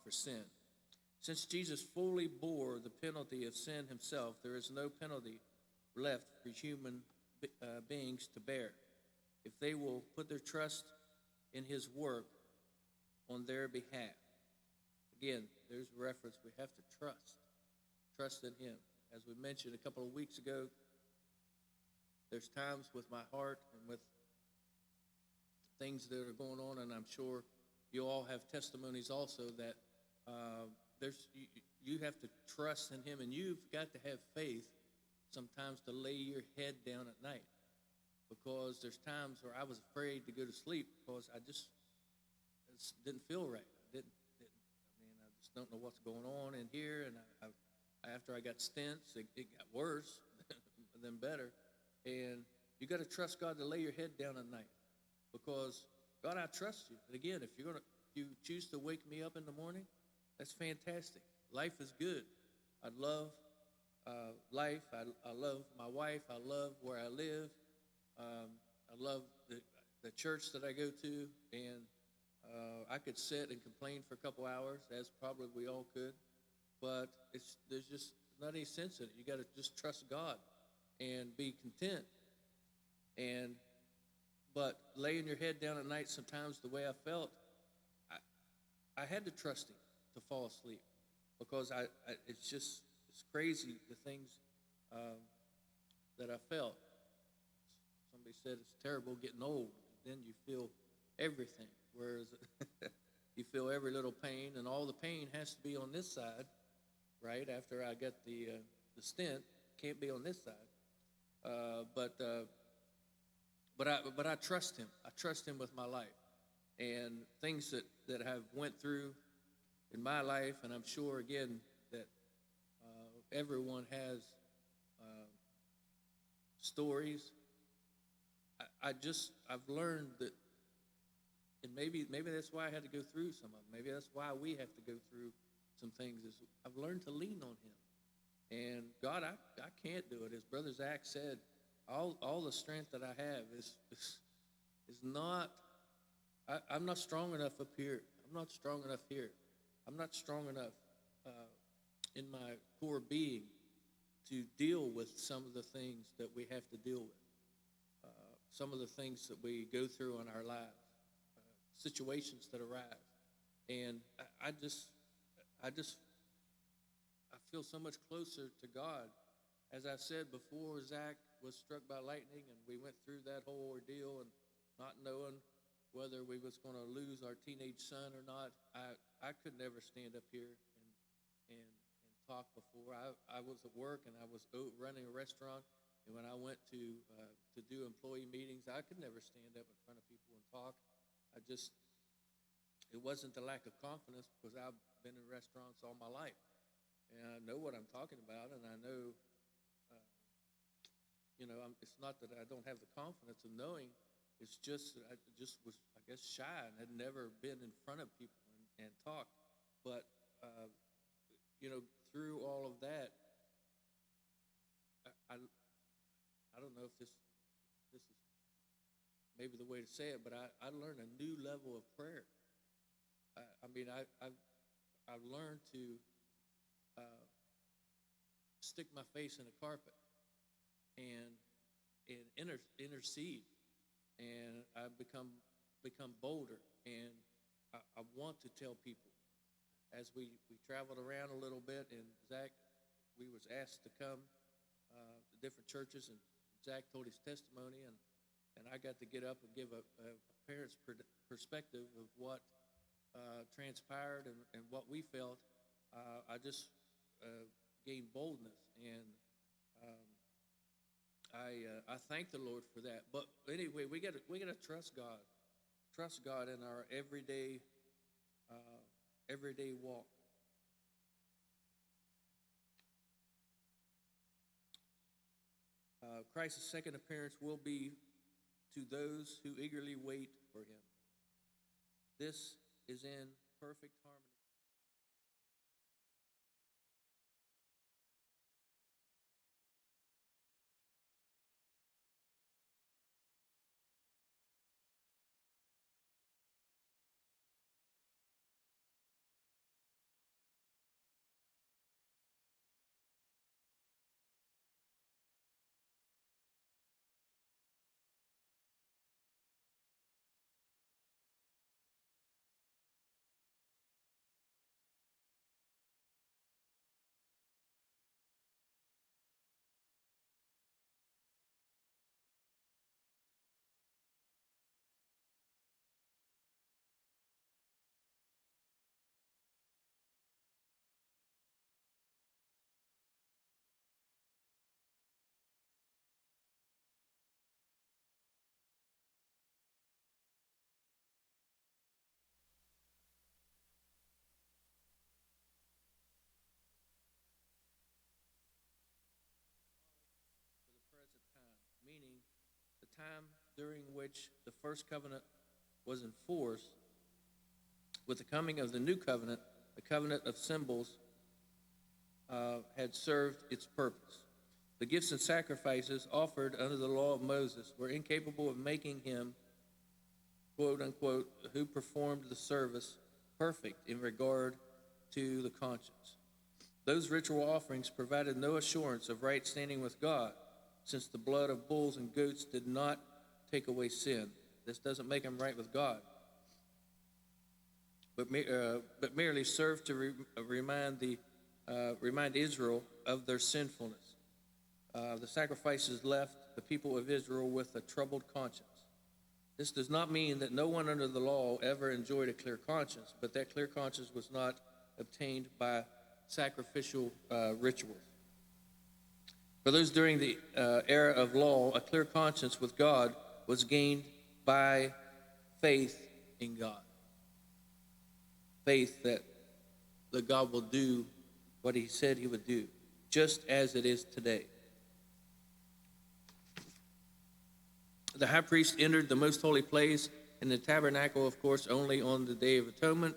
for sin. Since Jesus fully bore the penalty of sin himself, there is no penalty left for human beings to bear if they will put their trust in his work on their behalf. Again, there's a reference. We have to trust in him. As we mentioned a couple of weeks ago, there's times with my heart and with things that are going on, and I'm sure you all have testimonies also that there's you have to trust in Him, and you've got to have faith sometimes to lay your head down at night, because there's times where I was afraid to go to sleep because I just didn't feel right. I just don't know what's going on in here, and after I got stents, it got worse than better, and you got to trust God to lay your head down at night, because God, I trust you. And again, if you choose to wake me up in the morning, that's fantastic. Life is good. I love life. I love my wife. I love where I live. I love the church that I go to, and I could sit and complain for a couple hours, as probably we all could, but there's just not any sense in it. You got to just trust God and be content. But laying your head down at night, sometimes the way I felt, I had to trust Him to fall asleep, because it's crazy the things that I felt. Somebody said it's terrible getting old. Then you feel everything, whereas you feel every little pain, and all the pain has to be on this side, right? After I got the stent, can't be on this side. But I trust Him. I trust Him with my life, and things that I've went through in my life, and I'm sure again that everyone has stories. I've learned that, and maybe that's why I had to go through some of them. Maybe that's why we have to go through some things. Is I've learned to lean on Him, and God, I can't do it. As Brother Zach said, all the strength that I have is not. I'm not strong enough up here. I'm not strong enough here. I'm not strong enough in my core being to deal with some of the things that we have to deal with, some of the things that we go through in our lives, situations that arise, and I feel so much closer to God. As I said before, Zach was struck by lightning, and we went through that whole ordeal, and not knowing whether we was going to lose our teenage son or not. I could never stand up here and talk before. I was at work, and I was running a restaurant, and when I went to do employee meetings, I could never stand up in front of people and talk. It wasn't the lack of confidence, because I've been in restaurants all my life, and I know what I'm talking about, and I know, it's not that I don't have the confidence of knowing. It's just that I just was, I guess, shy and had never been in front of people and talked. But, through all of that, I don't know if this is maybe the way to say it, but I learned a new level of prayer. I've learned to stick my face in the carpet and intercede, and I've become bolder, and I want to tell people. As we traveled around a little bit, and Zach, we was asked to come to different churches, and Zach told his testimony, and I got to get up and give a parent's perspective of what transpired and what we felt. I just gained boldness, and I thank the Lord for that. But anyway, we got to trust God in our everyday walk. Christ's second appearance will be to those who eagerly wait for Him. This is in perfect harmony. time during which the first covenant was enforced, with the coming of the new covenant, the covenant of symbols had served its purpose. The gifts and sacrifices offered under the law of Moses were incapable of making him, quote unquote, who performed the service perfect in regard to the conscience. Those ritual offerings provided no assurance of right standing with God, since the blood of bulls and goats did not take away sin. This doesn't make him right with God, but merely served to remind Israel of their sinfulness. The sacrifices left the people of Israel with a troubled conscience. This does not mean that no one under the law ever enjoyed a clear conscience, but that clear conscience was not obtained by sacrificial rituals. For those during the era of law, a clear conscience with God was gained by faith in God. Faith that God will do what he said he would do, just as it is today. The high priest entered the most holy place in the tabernacle, of course, only on the Day of Atonement.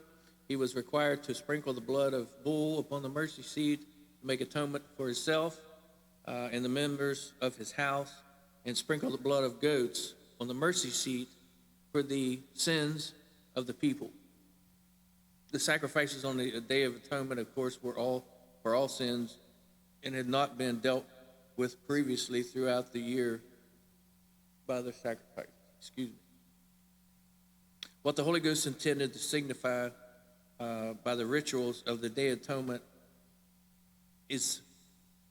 He was required to sprinkle the blood of bull upon the mercy seat to make atonement for himself and the members of his house, and sprinkle the blood of goats on the mercy seat for the sins of the people. The sacrifices on the Day of Atonement, of course, were all for all sins and had not been dealt with previously throughout the year by their sacrifice. Excuse me. What the Holy Ghost intended to signify by the rituals of the Day of Atonement is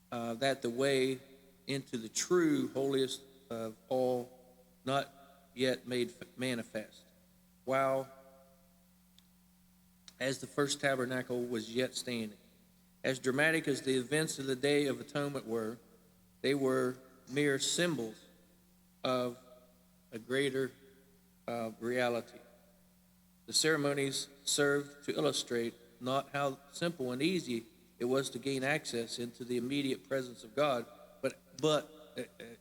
that the way into the true holiest of all, not yet made manifest, while as the first tabernacle was yet standing. As dramatic as the events of the Day of Atonement were, they were mere symbols of a greater reality. The ceremonies served to illustrate not how simple and easy it was to gain access into the immediate presence of God, but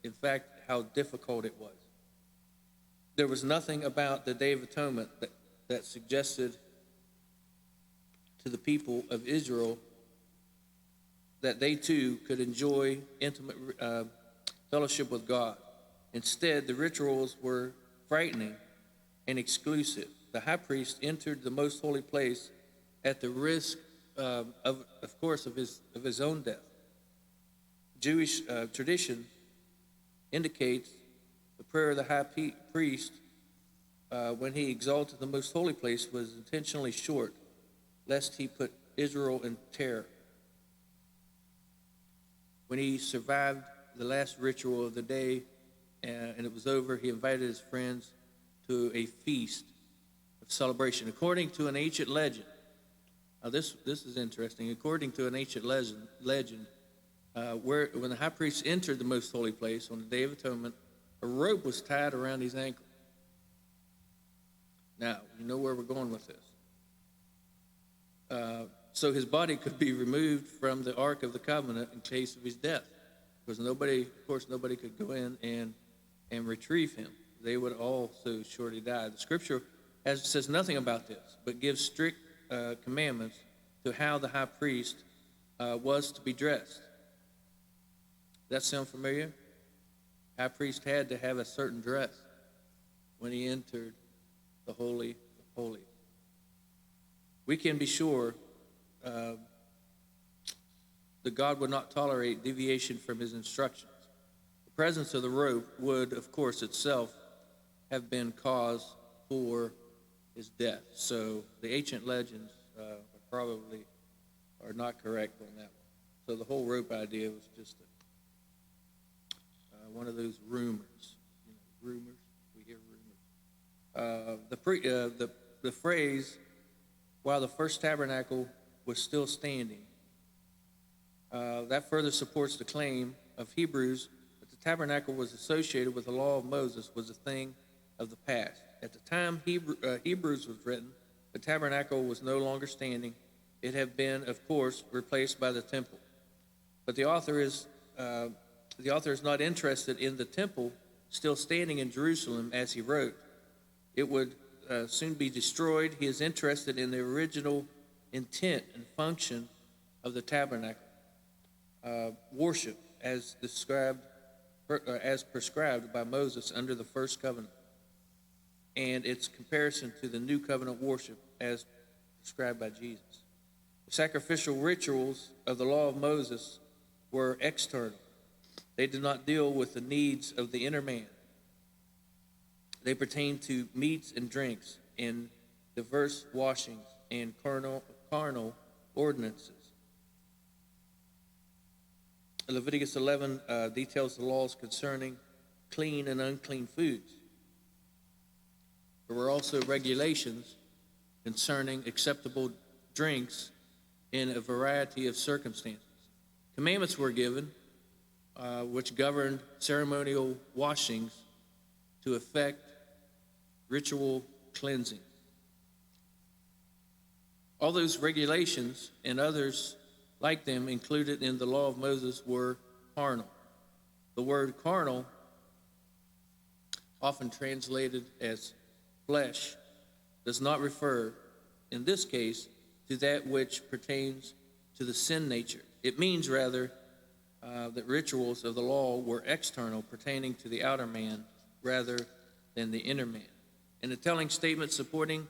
in fact, how difficult it was. There was nothing about the Day of Atonement that suggested to the people of Israel that they too could enjoy intimate fellowship with God. Instead, the rituals were frightening and exclusive. The high priest entered the most holy place at the risk, of course, of his own death. Jewish tradition indicates the prayer of the high priest when he exalted the most holy place was intentionally short, lest he put Israel in terror. When he survived the last ritual of the day and it was over, he invited his friends to a feast of celebration. According to an ancient legend, now this is interesting. According to an ancient legend, when the high priest entered the most holy place on the Day of Atonement, a rope was tied around his ankle. Now, you know where we're going with this. So his body could be removed from the Ark of the Covenant in case of his death, because nobody could go in and retrieve him. They would also surely die. The Scripture says nothing about this, but gives strict commandments to how the high priest was to be dressed. That sound familiar? High priest had to have a certain dress when he entered the Holy of Holies. We can be sure that God would not tolerate deviation from his instructions. The presence of the rope would, of course, itself have been cause for his death. So the ancient legends probably are not correct on that one. So the whole rope idea was just one of those rumors. Rumors. We hear rumors. The phrase, while the first tabernacle was still standing, that further supports the claim of Hebrews that the tabernacle was associated with the law of Moses was a thing of the past. At the time Hebrews was written, the tabernacle was no longer standing. It had been, of course, replaced by the temple. But the author is not interested in the temple still standing in Jerusalem as he wrote. It would soon be destroyed. He is interested in the original intent and function of the tabernacle, worship as prescribed by Moses under the first covenant, and its comparison to the new covenant worship as prescribed by Jesus. The sacrificial rituals of the law of Moses were external. They did not deal with the needs of the inner man. They pertained to meats and drinks and diverse washings and carnal ordinances. Leviticus 11 details the laws concerning clean and unclean foods. There were also regulations concerning acceptable drinks in a variety of circumstances. Commandments were given which governed ceremonial washings to effect ritual cleansing. All those regulations and others like them included in the law of Moses were carnal. The word carnal, often translated as flesh, does not refer, in this case, to that which pertains to the sin nature. It means, rather, that rituals of the law were external, pertaining to the outer man rather than the inner man. In a telling statement supporting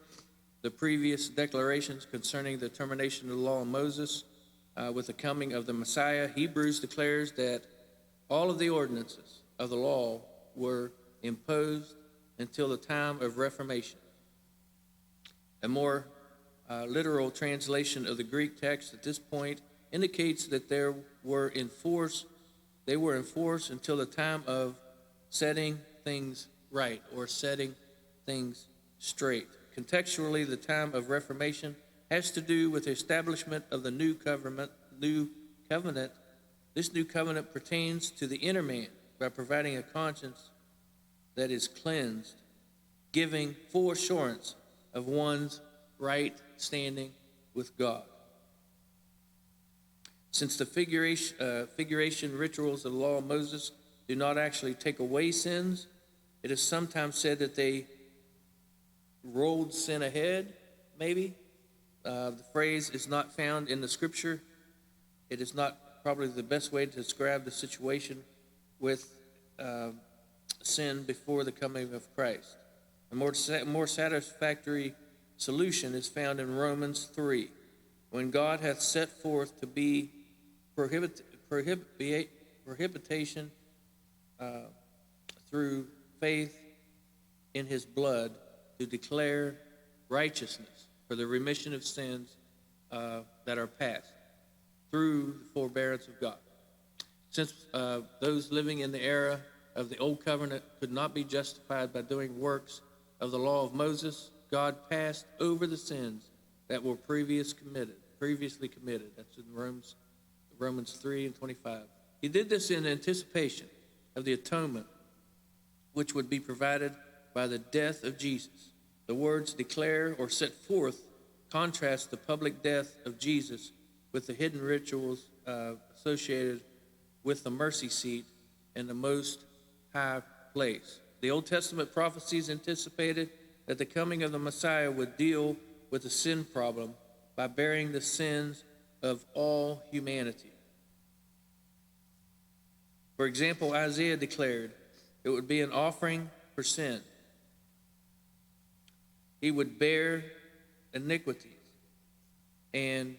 the previous declarations concerning the termination of the law of Moses with the coming of the Messiah, Hebrews declares that all of the ordinances of the law were imposed until the time of Reformation. A more literal translation of the Greek text at this point indicates that they were in force until the time of setting things right or setting things straight. Contextually, the time of Reformation has to do with the establishment of the new covenant. This new covenant pertains to the inner man by providing a conscience that is cleansed, giving full assurance of one's right standing with God. Since the figuration rituals of the law of Moses do not actually take away sins, it is sometimes said that they rolled sin ahead, maybe. The phrase is not found in the scripture. It is not probably the best way to describe the situation with sin before the coming of Christ. A more satisfactory solution is found in Romans 3. When God hath set forth to be prohibition through faith in his blood to declare righteousness for the remission of sins that are past through the forbearance of God. Since those living in the era of the Old Covenant could not be justified by doing works of the law of Moses, God passed over the sins that were previously committed. That's in Romans 3 and 25. He did this in anticipation of the atonement which would be provided by the death of Jesus. The words declare or set forth contrast the public death of Jesus with the hidden rituals associated with the mercy seat and the most high place. The Old Testament prophecies anticipated that the coming of the Messiah would deal with the sin problem by bearing the sins of all humanity. For example, Isaiah declared it would be an offering for sin. He would bear iniquities, and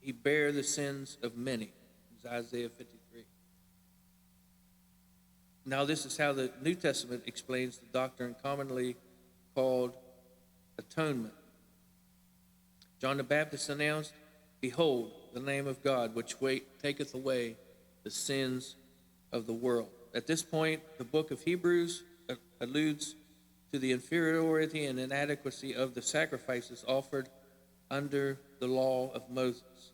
he bare the sins of many. It's Isaiah 53. Now, this is how the New Testament explains the doctrine commonly called atonement. John the Baptist announced, "Behold, the Lamb of God, which taketh away the sins of the world." At this point, the book of Hebrews alludes to the inferiority and inadequacy of the sacrifices offered under the law of Moses.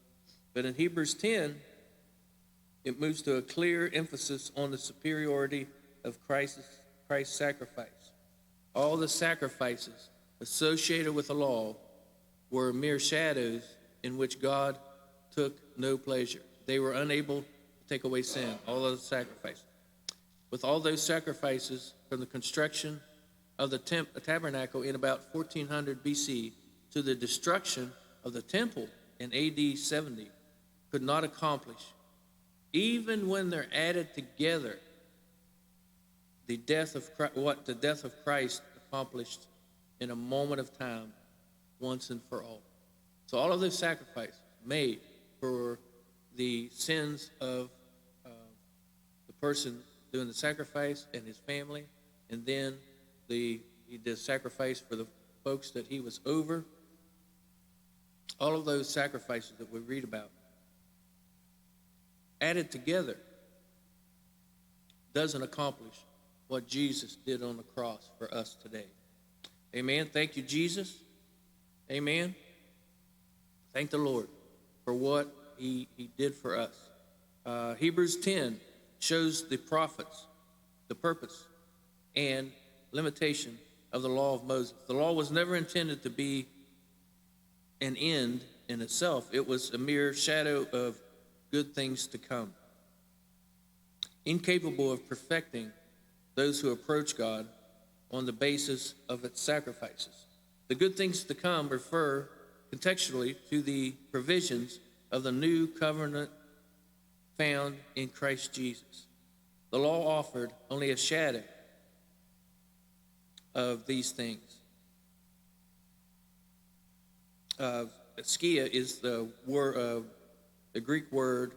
But in Hebrews 10, it moves to a clear emphasis on the superiority of Christ's sacrifice. All the sacrifices associated with the law were mere shadows in which God took no pleasure. They were unable to take away sin, all those sacrifices. with all those sacrifices from the construction of the tabernacle in about 1400 BC to the destruction of the temple in AD 70 could not accomplish, even when they're added together, what the death of Christ accomplished in a moment of time, once and for all. So all of those sacrifices made for the sins of the person doing the sacrifice and his family, and then he did sacrifice for the folks that he was over. All of those sacrifices that we read about, added together, doesn't accomplish what Jesus did on the cross for us today. Amen. Thank you, Jesus. Amen. Thank the Lord for what he did for us. Hebrews 10 shows the prophets, the purpose and limitation of the law of Moses. The law was never intended to be an end in itself. It was a mere shadow of good things to come, incapable of perfecting those who approach God on the basis of its sacrifices. The good things to come refer contextually to the provisions of the new covenant found in Christ Jesus. The law offered only a shadow of these things. Skia is the Greek word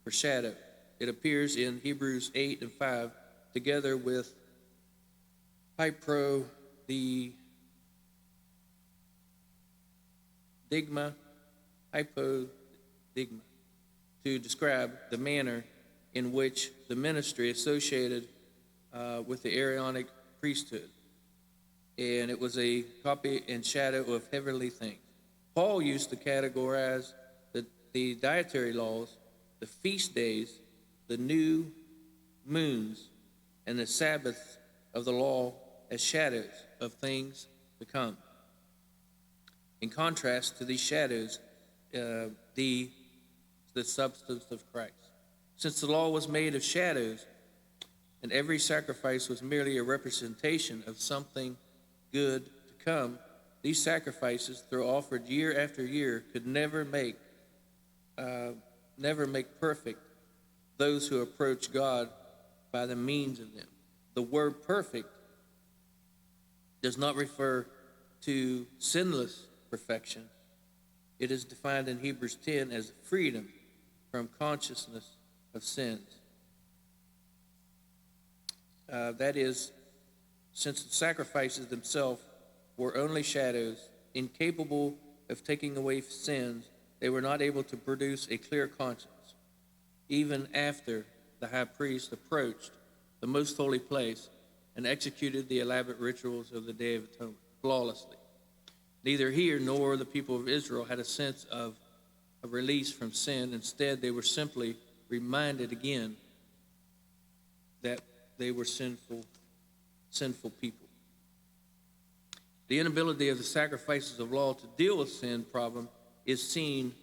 for shadow. It appears in Hebrews 8 and 5 together with hypro, the digma, hypodigma, to describe the manner in which the ministry associated with the Aaronic priesthood. And it was a copy and shadow of heavenly things. Paul used to categorize the dietary laws, the feast days, the new moons, and the Sabbaths of the law as shadows of things to come. In contrast to these shadows, the substance of Christ. Since the law was made of shadows, and every sacrifice was merely a representation of something good to come, these sacrifices, though offered year after year, could never make perfect those who approach God by the means of them. The word perfect does not refer to sinless perfection. It is defined in Hebrews 10 as freedom from consciousness of sins. That is, since the sacrifices themselves were only shadows, incapable of taking away sins, they were not able to produce a clear conscience, even after the high priest approached the most holy place and executed the elaborate rituals of the Day of Atonement flawlessly. Neither he nor the people of Israel had a sense of a release from sin. Instead, they were simply reminded again that they were sinful people. The inability of the sacrifices of law to deal with sin problem is seen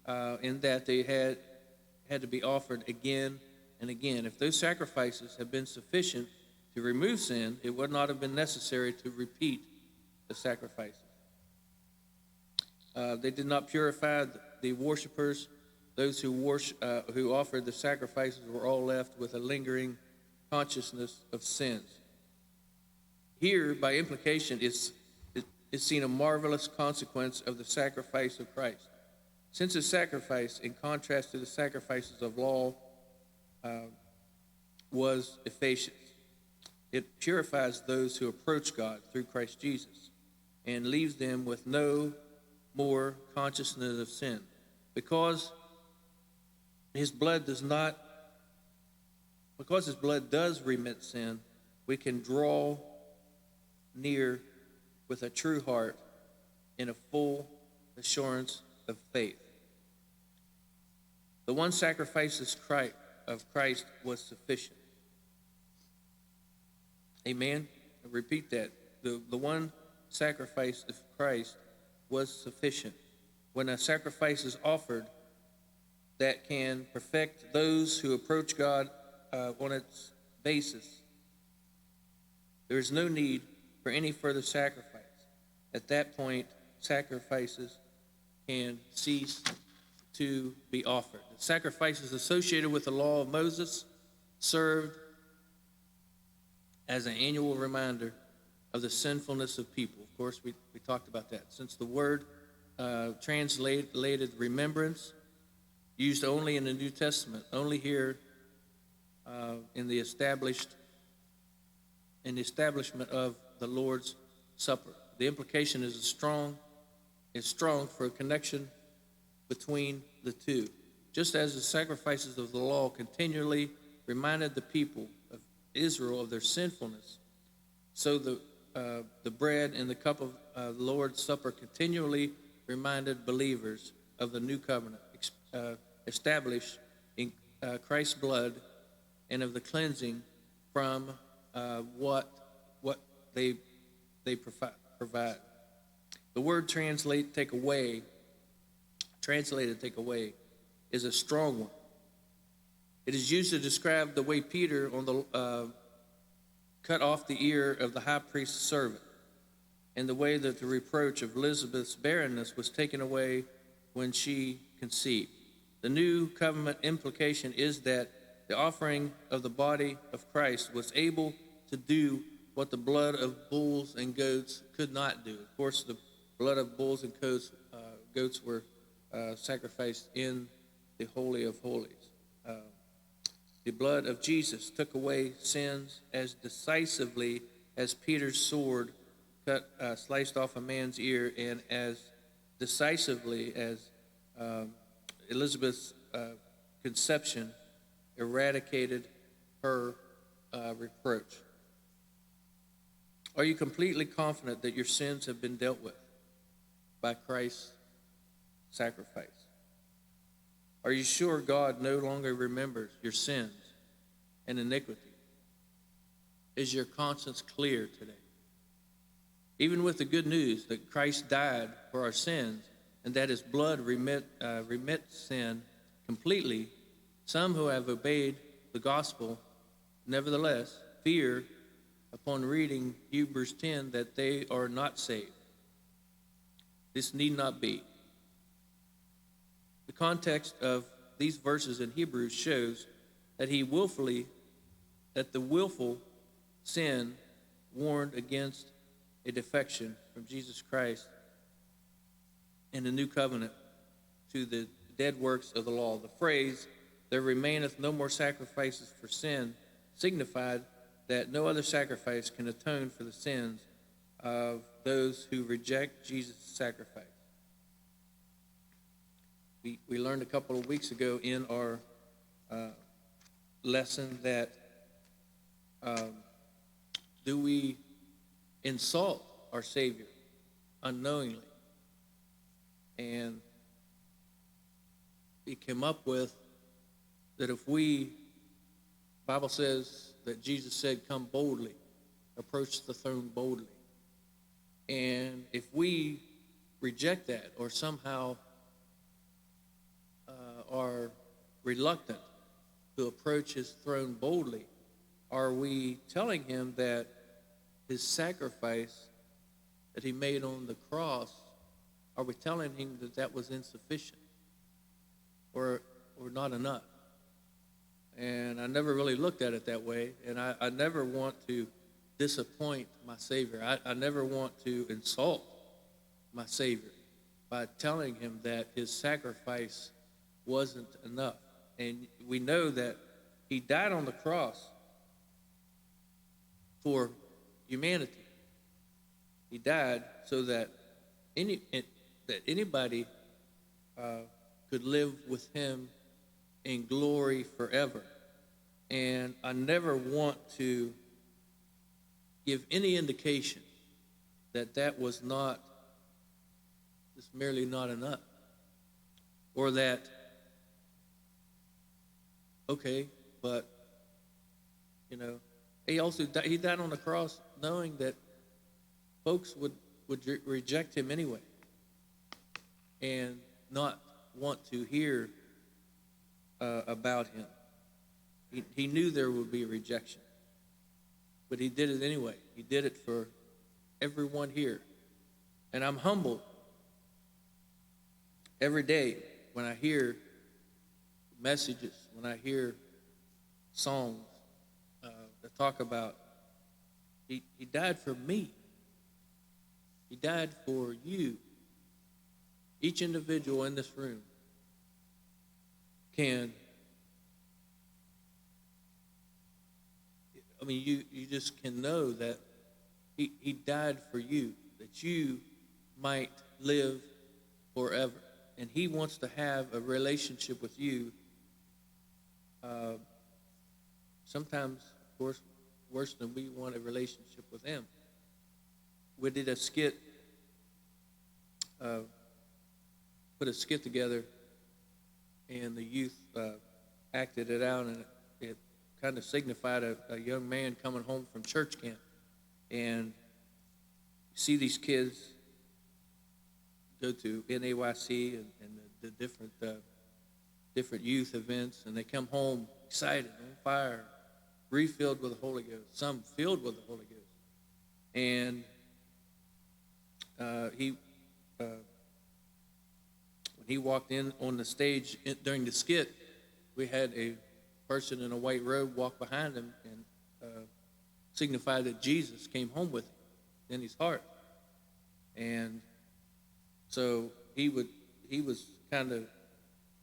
in that they had to be offered again and again. If those sacrifices had been sufficient to remove sin, it would not have been necessary to repeat the sacrifices. They did not purify the worshipers. Those who offered the sacrifices were all left with a lingering consciousness of sins. Here, by implication, is seen a marvelous consequence of the sacrifice of Christ. Since the sacrifice, in contrast to the sacrifices of law, was efficacious, it purifies those who approach God through Christ Jesus and leaves them with no more consciousness of sin. Because his blood does remit sin, we can draw near with a true heart in a full assurance of faith. The one sacrifice of Christ was sufficient. Amen. I repeat that. The one sacrifice of Christ was sufficient. When a sacrifice is offered that can perfect those who approach God on its basis. There is no need for any further sacrifice. At that point, sacrifices can cease to be offered. The sacrifices associated with the law of Moses served as an annual reminder of the sinfulness of people. Of course, we talked about that. Since the word translated remembrance, used only in the New Testament, only here in the establishment of the Lord's Supper. The implication is strong for a connection between the two. Just as the sacrifices of the law continually reminded the people of Israel of their sinfulness, so the bread and the cup of the Lord's Supper continually reminded believers of the new covenant established in Christ's blood and of the cleansing from what they provide. The word translated take away, is a strong one. It is used to describe the way Peter cut off the ear of the high priest's servant, and the way that the reproach of Elizabeth's barrenness was taken away when she conceived. The new covenant implication is that the offering of the body of Christ was able to do what the blood of bulls and goats could not do. Of course, the blood of bulls and goats were sacrificed in the Holy of Holies. The blood of Jesus took away sins as decisively as Peter's sword sliced off a man's ear, and as decisively as Elizabeth's conception eradicated her reproach. Are you completely confident that your sins have been dealt with by Christ's sacrifice? Are you sure God no longer remembers your sins and iniquity? Is your conscience clear today? Even with the good news that Christ died for our sins and that his blood remits sin completely, some who have obeyed the gospel nevertheless fear upon reading Hebrews 10 that they are not saved. This need not be. The context of these verses in Hebrews shows that the willful sin warned against a defection from Jesus Christ in the new covenant to the dead works of the law. The phrase, "There remaineth no more sacrifices for sin," signified that no other sacrifice can atone for the sins of those who reject Jesus' sacrifice. We learned a couple of weeks ago in our lesson that do we insult our Savior unknowingly? And we came up with that if Bible says that Jesus said, "Come boldly, approach the throne boldly." And if we reject that or somehow are reluctant to approach his throne boldly, are we telling him that his sacrifice that he made on the cross, are we telling him that that was insufficient or not enough? And I never really looked at it that way, and I never want to disappoint my Savior. I never want to insult my Savior by telling him that his sacrifice wasn't enough. And we know that he died on the cross for humanity. He died so that anybody could live with him in glory forever. And I never want to give any indication that that was not, just merely not enough. Or that, okay, but, he died on the cross knowing that folks would reject him anyway and not want to hear about him. He knew there would be rejection. but he did it anyway. He did it for everyone here. And I'm humbled every day when I hear messages, when I hear songs that talk about he died for me. He died for you. Each individual in this room can, I mean, you just can know that he died for you, that you might live forever. And he wants to have a relationship with you. Sometimes, of course, worse than we want a relationship with him. We did a skit, put a skit together, and the youth acted it out, and it kind of signified a young man coming home from church camp. And you see these kids go to NAYC and the different youth events, and they come home excited, on fire, refilled with the Holy Ghost, some filled with the Holy Ghost. And when he walked in on the stage during the skit, we had a person in a white robe walk behind him and signify that Jesus came home with him in his heart. And so he was kind of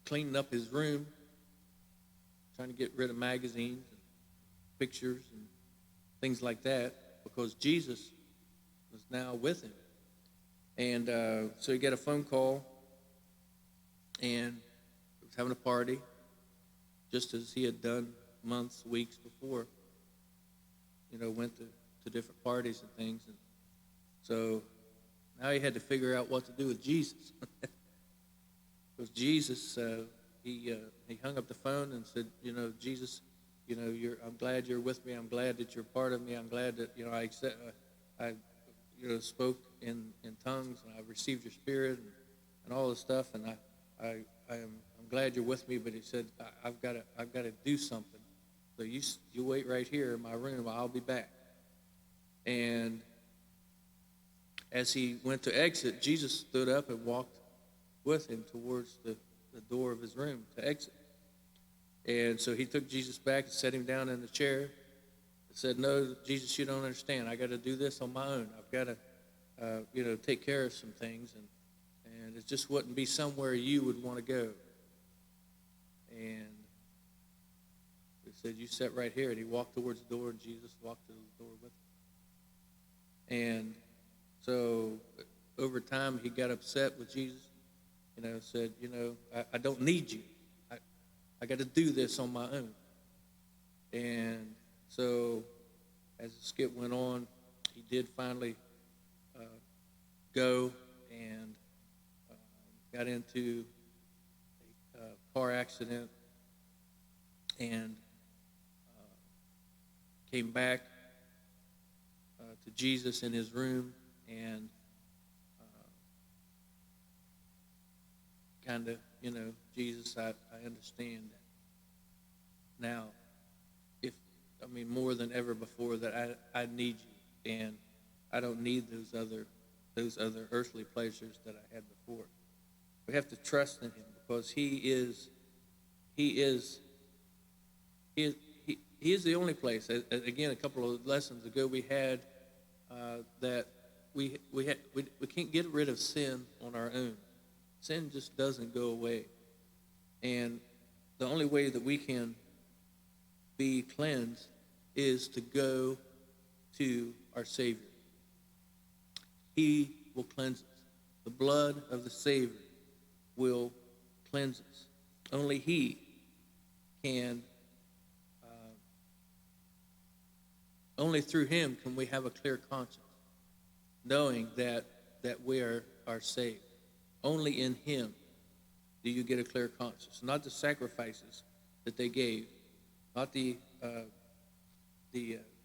cleaning up his room, trying to get rid of magazines and pictures and things like that, because Jesus was now with him. And so he got a phone call, and he was having a party, just as he had done months, weeks before. Went to different parties and things. And so now he had to figure out what to do with Jesus. Because Jesus, he hung up the phone and said, Jesus, I'm glad you're with me. I'm glad that you're part of me. I'm glad that, I spoke in tongues, and I received your spirit and all this stuff. And I'm glad you're with me. But he said, I've got to do something. So you wait right here in my room. I'll be back. And as he went to exit, Jesus stood up and walked with him towards the door of his room to exit. And so he took Jesus back and set him down in the chair and said, no, Jesus, you don't understand. I got to do this on my own. I've got to, take care of some things. And it just wouldn't be somewhere you would want to go. And he said, you sit right here. And he walked towards the door, and Jesus walked to the door with him. And so over time, he got upset with Jesus, said, I don't need you. I got to do this on my own. And so as the skit went on, he did finally go and got into a car accident and came back to Jesus in his room and kind of, Jesus, I understand that now, more than ever before, that I need you, and I don't need those other earthly pleasures that I had before. We have to trust in him, because he is the only place. Again, a couple of lessons ago, we had that we can't get rid of sin on our own. Sin just doesn't go away. And the only way that we can be cleansed is to go to our Savior. He will cleanse us. The blood of the Savior will cleanse us. Only he can, only through him can we have a clear conscience, knowing that we are saved. Only in him do you get a clear conscience, not the sacrifices that they gave, not the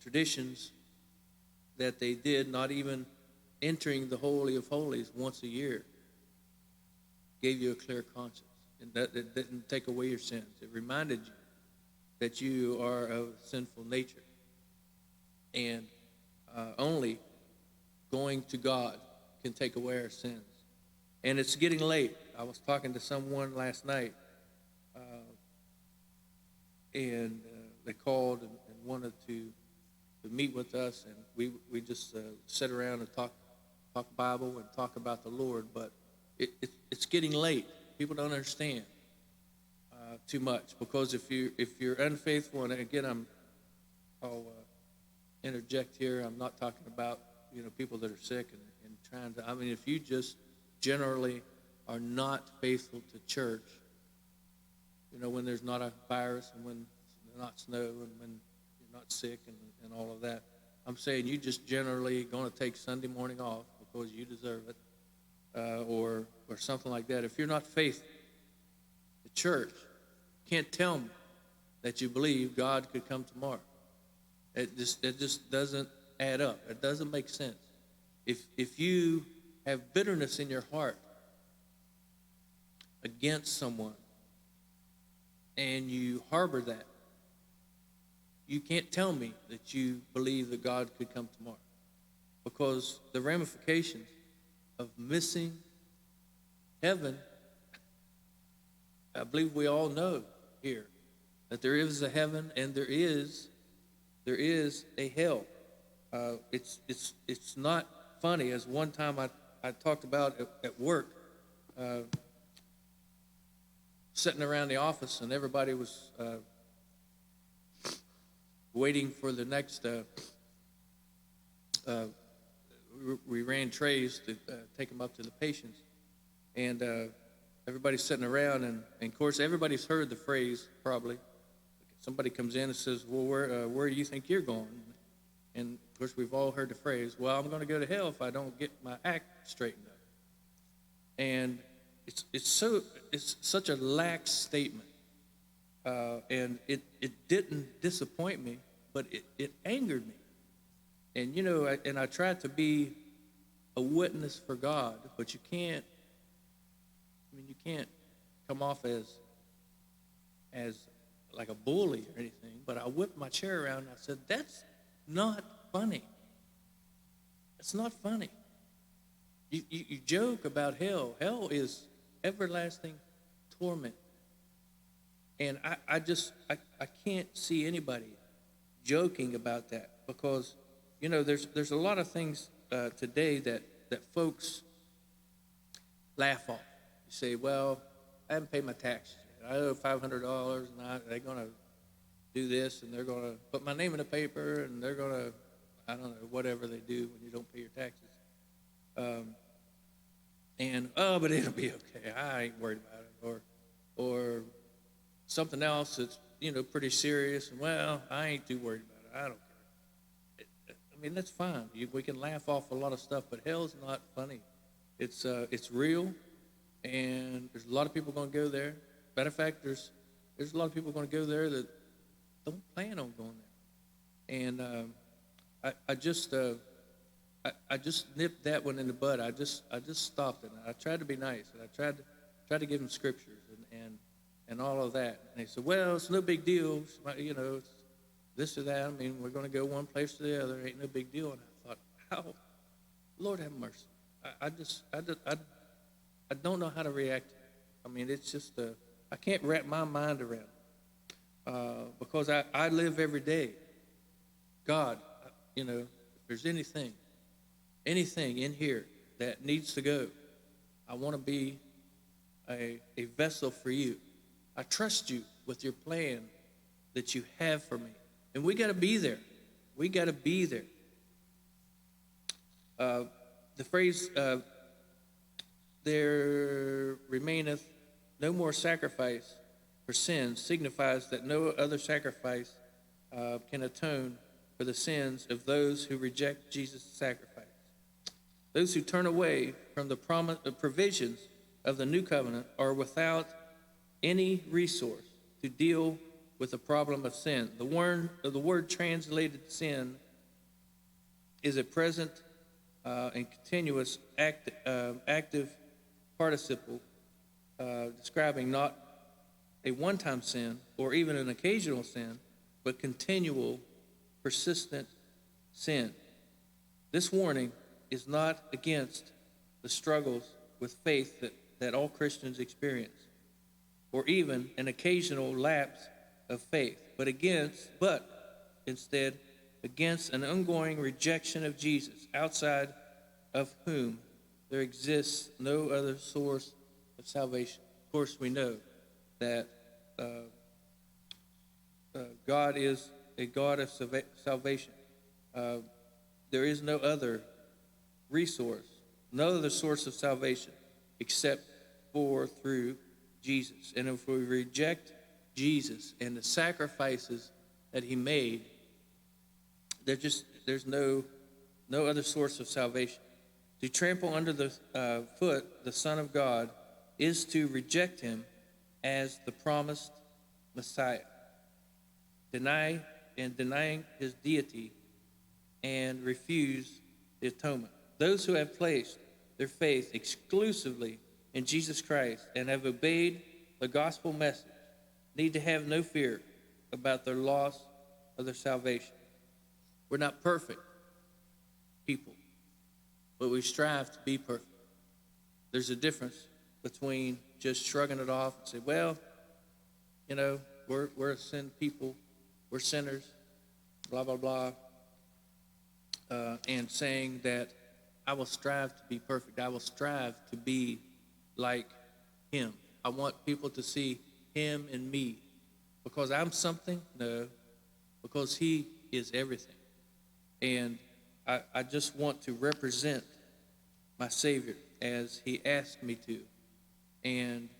traditions that they did, not even entering the Holy of Holies once a year gave you a clear conscience. And that didn't take away your sins. It reminded you that you are of sinful nature. And only going to God can take away our sins. And it's getting late. I was talking to someone last night, and they called and wanted to meet with us, and we just sit around and talk Bible and talk about the Lord. But it's getting late. People don't understand too much, because if you're unfaithful, and again I'll interject here. I'm not talking about people that are sick and trying to. I mean, if you just generally are not faithful to church, when there's not a virus, and when there's not snow, and when you're not sick, and all of that, I'm saying you just generally going to take Sunday morning off because you deserve it, or something like that. If you're not faithful to church, you can't tell me that you believe God could come tomorrow. It just doesn't add up. It doesn't make sense. If you have bitterness in your heart against someone, and you harbor that, you can't tell me that you believe that God could come tomorrow, because the ramifications of missing heaven, I believe we all know here that there is a heaven and there is a hell. It's not funny. As one time I talked about at work, sitting around the office, and everybody was waiting for the next. We ran trays to take them up to the patients, and everybody's sitting around, and of course everybody's heard the phrase probably. Somebody comes in and says, "Well, where do you think you're going?" And of course we've all heard the phrase, "Well, I'm going to go to hell if I don't get my act straightened up." And it's such a lax statement, and it didn't disappoint me, but it angered me. And I tried to be a witness for God, but you can't come off as like a bully or anything. But I whipped my chair around and I said, "That's not funny. It's not funny. You joke about hell. Hell is everlasting torment." And I can't see anybody joking about that, because there's a lot of things today that folks laugh off. You say, "Well, I haven't paid my taxes yet. I owe $500, and they're going to do this, and they're going to put my name in the paper, and they're going to, I don't know, whatever they do when you don't pay your taxes. But it'll be okay. I ain't worried about it." Or something else that's pretty serious, and, "Well, I ain't too worried about it. I don't care." I mean, that's fine. We can laugh off a lot of stuff, but hell's not funny. It's real, and there's a lot of people going to go there. Matter of fact, there's a lot of people going to go there that don't plan on going there. And I just nipped that one in the bud. I just stopped it. I tried to be nice, and I tried to give them scriptures and all of that. And they said, "Well, it's no big deal. It's this or that. I mean, we're going to go one place to the other. Ain't no big deal." And I thought, "How? Lord have mercy." I don't know how to react. I mean, it's just I can't wrap my mind around it, because I live every day. God, if there's anything in here that needs to go, I want to be a vessel for you. I trust you with your plan that you have for me. And we got to be there. We got to be there. The phrase, "there remaineth no more sacrifice for sins," signifies that no other sacrifice can atone for the sins of those who reject Jesus' sacrifice. Those who turn away from the provisions of the new covenant are without any resource to deal with the problem of sin. The word translated sin is a present and continuous active participle, describing not a one-time sin or even an occasional sin, but continual, persistent sin. This warning is not against the struggles with faith that all Christians experience, or even an occasional lapse of faith, but instead against an ongoing rejection of Jesus, outside of whom there exists no other source of salvation. Of course, we know that God is a God of salvation. There is no other resource, no other source of salvation except for through Jesus. And if we reject Jesus and the sacrifices that he made, there's no other source of salvation. To trample under the foot the Son of God is to reject him as the promised Messiah, denying his deity and refuse the atonement. Those who have placed their faith exclusively in Jesus Christ and have obeyed the gospel message need to have no fear about their loss of their salvation. We're not perfect people, but we strive to be perfect. There's a difference between just shrugging it off and say, well, we're a sin people, we're sinners, blah, blah, blah, and saying that I will strive to be perfect. I will strive to be like him. I want people to see him in me. Because I'm something? No. Because he is everything. And I just want to represent my Savior as he asked me to, and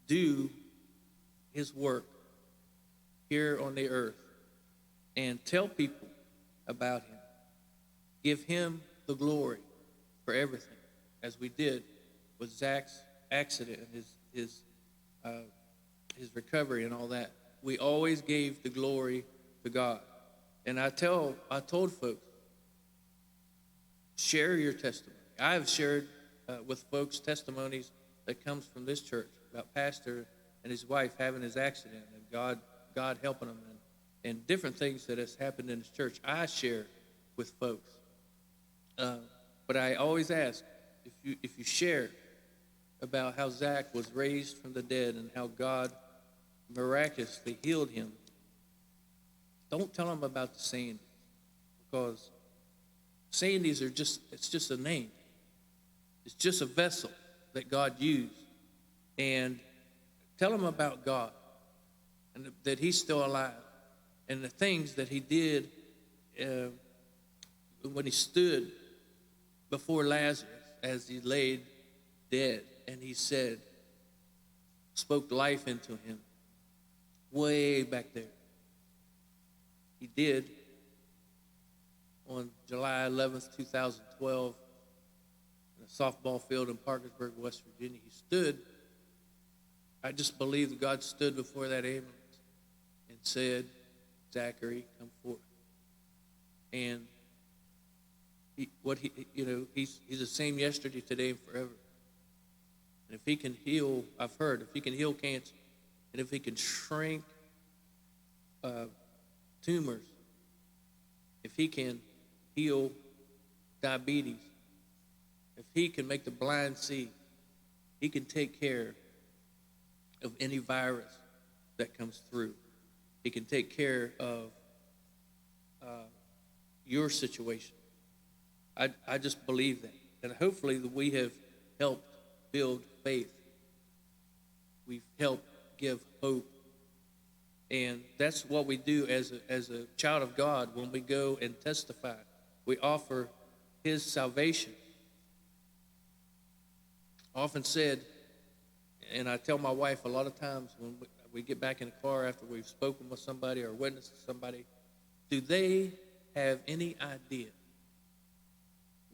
do his work here on the earth and tell people about him. Give him the glory for everything, as we did with Zach's accident and his recovery and all that. We always gave the glory to God. And I told folks, share your testimony. I have shared with folks testimonies that comes from this church about pastor and his wife having his accident and God helping them and different things that has happened in his church. I share with folks. But I always ask, if you share about how Zach was raised from the dead and how God miraculously healed him, don't tell them about the Sandys, because Sandys it's just a name. It's just a vessel that God used. And tell them about God and that he's still alive and the things that he did when he stood before Lazarus as he laid dead, and he spoke life into him way back there. He did on July 11th, 2012, in a softball field in Parkersburg, West Virginia. He stood. I just believe that God stood before that ambulance and said, Zachary, come forth. And he's the same yesterday, today, and forever. And if he can heal, I've heard, if he can heal cancer, and if he can shrink tumors, if he can heal diabetes, if he can make the blind see, he can take care of any virus that comes through. He can take care of your situation. I just believe that. And hopefully that we have helped build faith. We've helped give hope. And that's what we do as a child of God when we go and testify. We offer his salvation. I often said, and I tell my wife a lot of times when we get back in the car after we've spoken with somebody or witnessed to somebody, do they have any idea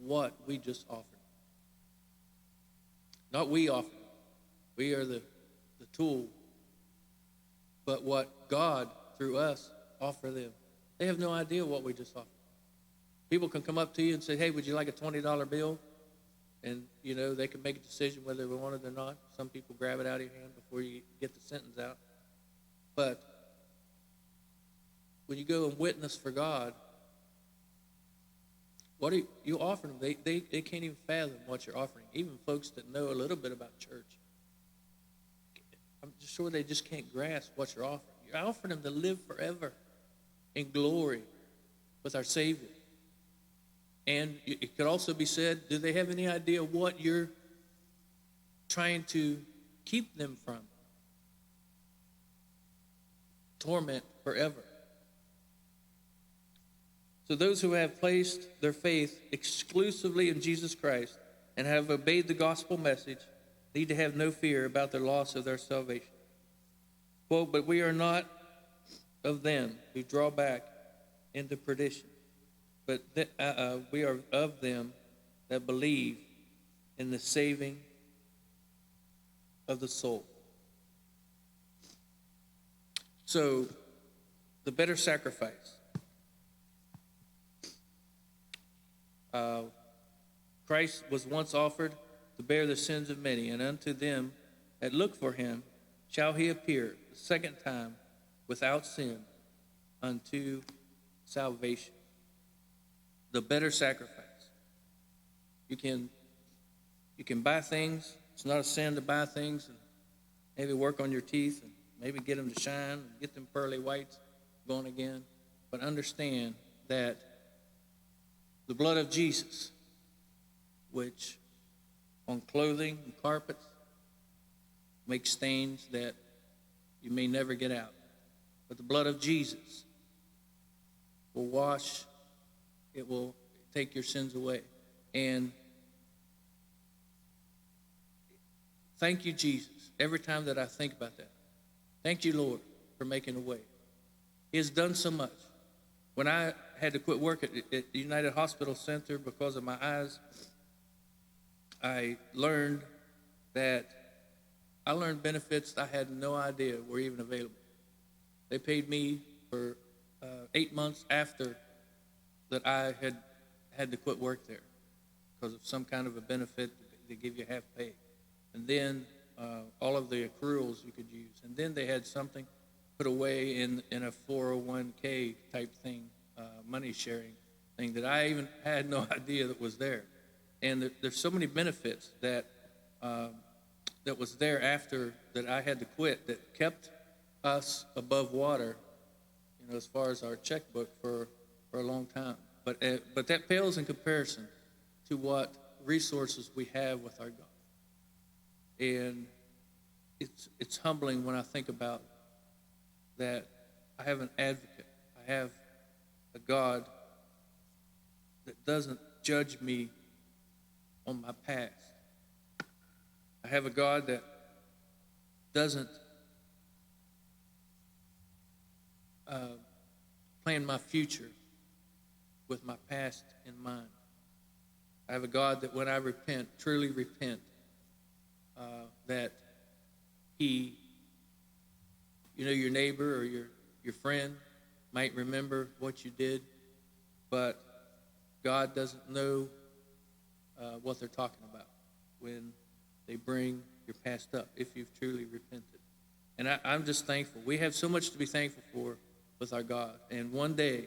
what we just offered? Not we offer. We are the tool. But what God, through us, offer them. They have no idea what we just offered. People can come up to you and say, hey, would you like a $20 bill? And, they can make a decision whether they want it or not. Some people grab it out of your hand before you get the sentence out. But when you go and witness for God, What are you offering them? They can't even fathom what you're offering. Even folks that know a little bit about church, I'm sure they just can't grasp what you're offering. You're offering them to live forever in glory with our Savior. And it could also be said, do they have any idea what you're trying to keep them from? Torment forever. So those who have placed their faith exclusively in Jesus Christ and have obeyed the gospel message need to have no fear about the loss of their salvation. Quote, but we are not of them who draw back into perdition, but we are of them that believe in the saving of the soul. So, the better sacrifice. Christ was once offered to bear the sins of many, and unto them that look for him shall he appear the second time without sin unto salvation. The better sacrifice. You can buy things. It's not a sin to buy things and maybe work on your teeth and maybe get them to shine and get them pearly whites going again. But understand that the blood of Jesus, which on clothing and carpets makes stains that you may never get out. But the blood of Jesus will wash, it will take your sins away. And thank you, Jesus, every time that I think about that. Thank you, Lord, for making a way. He has done so much. When I had to quit work at the United Hospital Center because of my eyes, I learned benefits I had no idea were even available. They paid me for 8 months after that I had to quit work there because of some kind of a benefit. They give you half pay. And then all of the accruals you could use. And then they had something put away in a 401k type thing, money sharing thing that I even had no idea that was there. And there's so many benefits that was there after that I had to quit that kept us above water, as far as our checkbook for a long time. But that pales in comparison to what resources we have with our God. And it's humbling when I think about that. I have an advocate. I have a God that doesn't judge me on my past. I have a God that doesn't plan my future with my past in mind. I have a God that when I repent, truly repent, that he, your neighbor or your friend might remember what you did, but God doesn't know what they're talking about when they bring your past up, if you've truly repented. And I'm just thankful. We have so much to be thankful for with our God. And one day,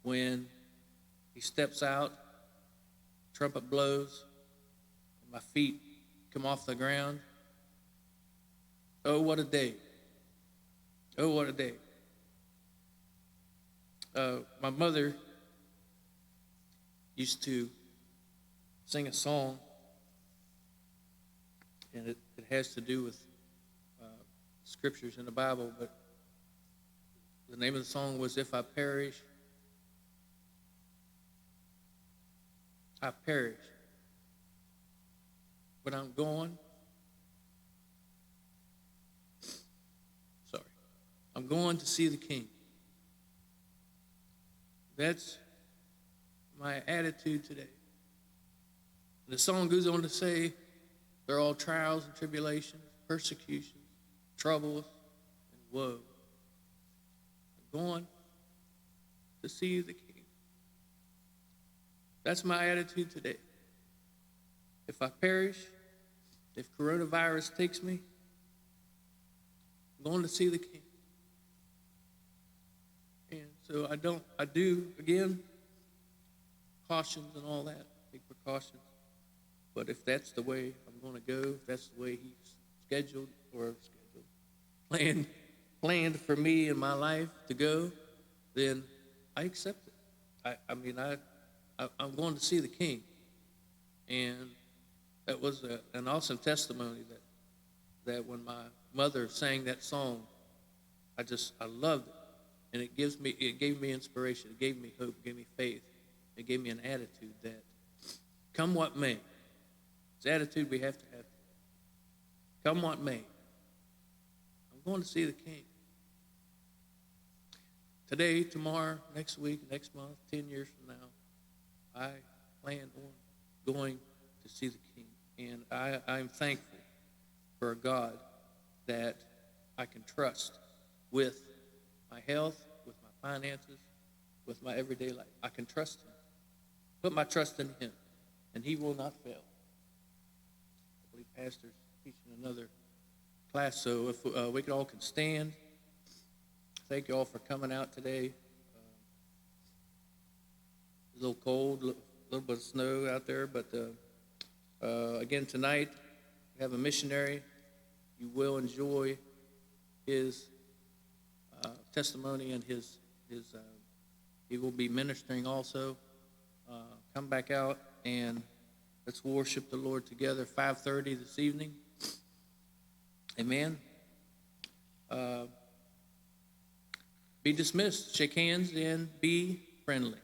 when he steps out, trumpet blows, my feet come off the ground, oh, what a day. Oh, what a day. My mother used to sing a song, and it has to do with scriptures in the Bible, but the name of the song was If I Perish, I perish. But I'm going, I'm going to see the King. That's my attitude today. The song goes on to say, they're all trials and tribulations, persecutions, troubles, and woe. I'm going to see the King. That's my attitude today. If I perish, if coronavirus takes me, I'm going to see the King. And so I do, again, cautions and all that, take precautions. But if that's the way I'm going to go, if that's the way he's planned for me in my life to go, then I accept it. I'm going to see the King. And that was an awesome testimony that when my mother sang that song, I loved it. And it gave me inspiration, it gave me hope, it gave me faith, it gave me an attitude that come what may. It's the attitude we have to have. Come what may. I'm going to see the King. Today, tomorrow, next week, next month, 10 years from now, I plan on going to see the King. And I'm thankful for a God that I can trust with my health, with my finances, with my everyday life. I can trust him. Put my trust in him, and he will not fail. I believe Pastor's teaching another class, so if we all can stand. Thank you all for coming out today. A little cold, a little bit of snow out there, but again tonight we have a missionary. You will enjoy his testimony and his he will be ministering also. Come back out and let's worship the Lord together. 5:30 this evening. Amen. Be dismissed. Shake hands and be friendly.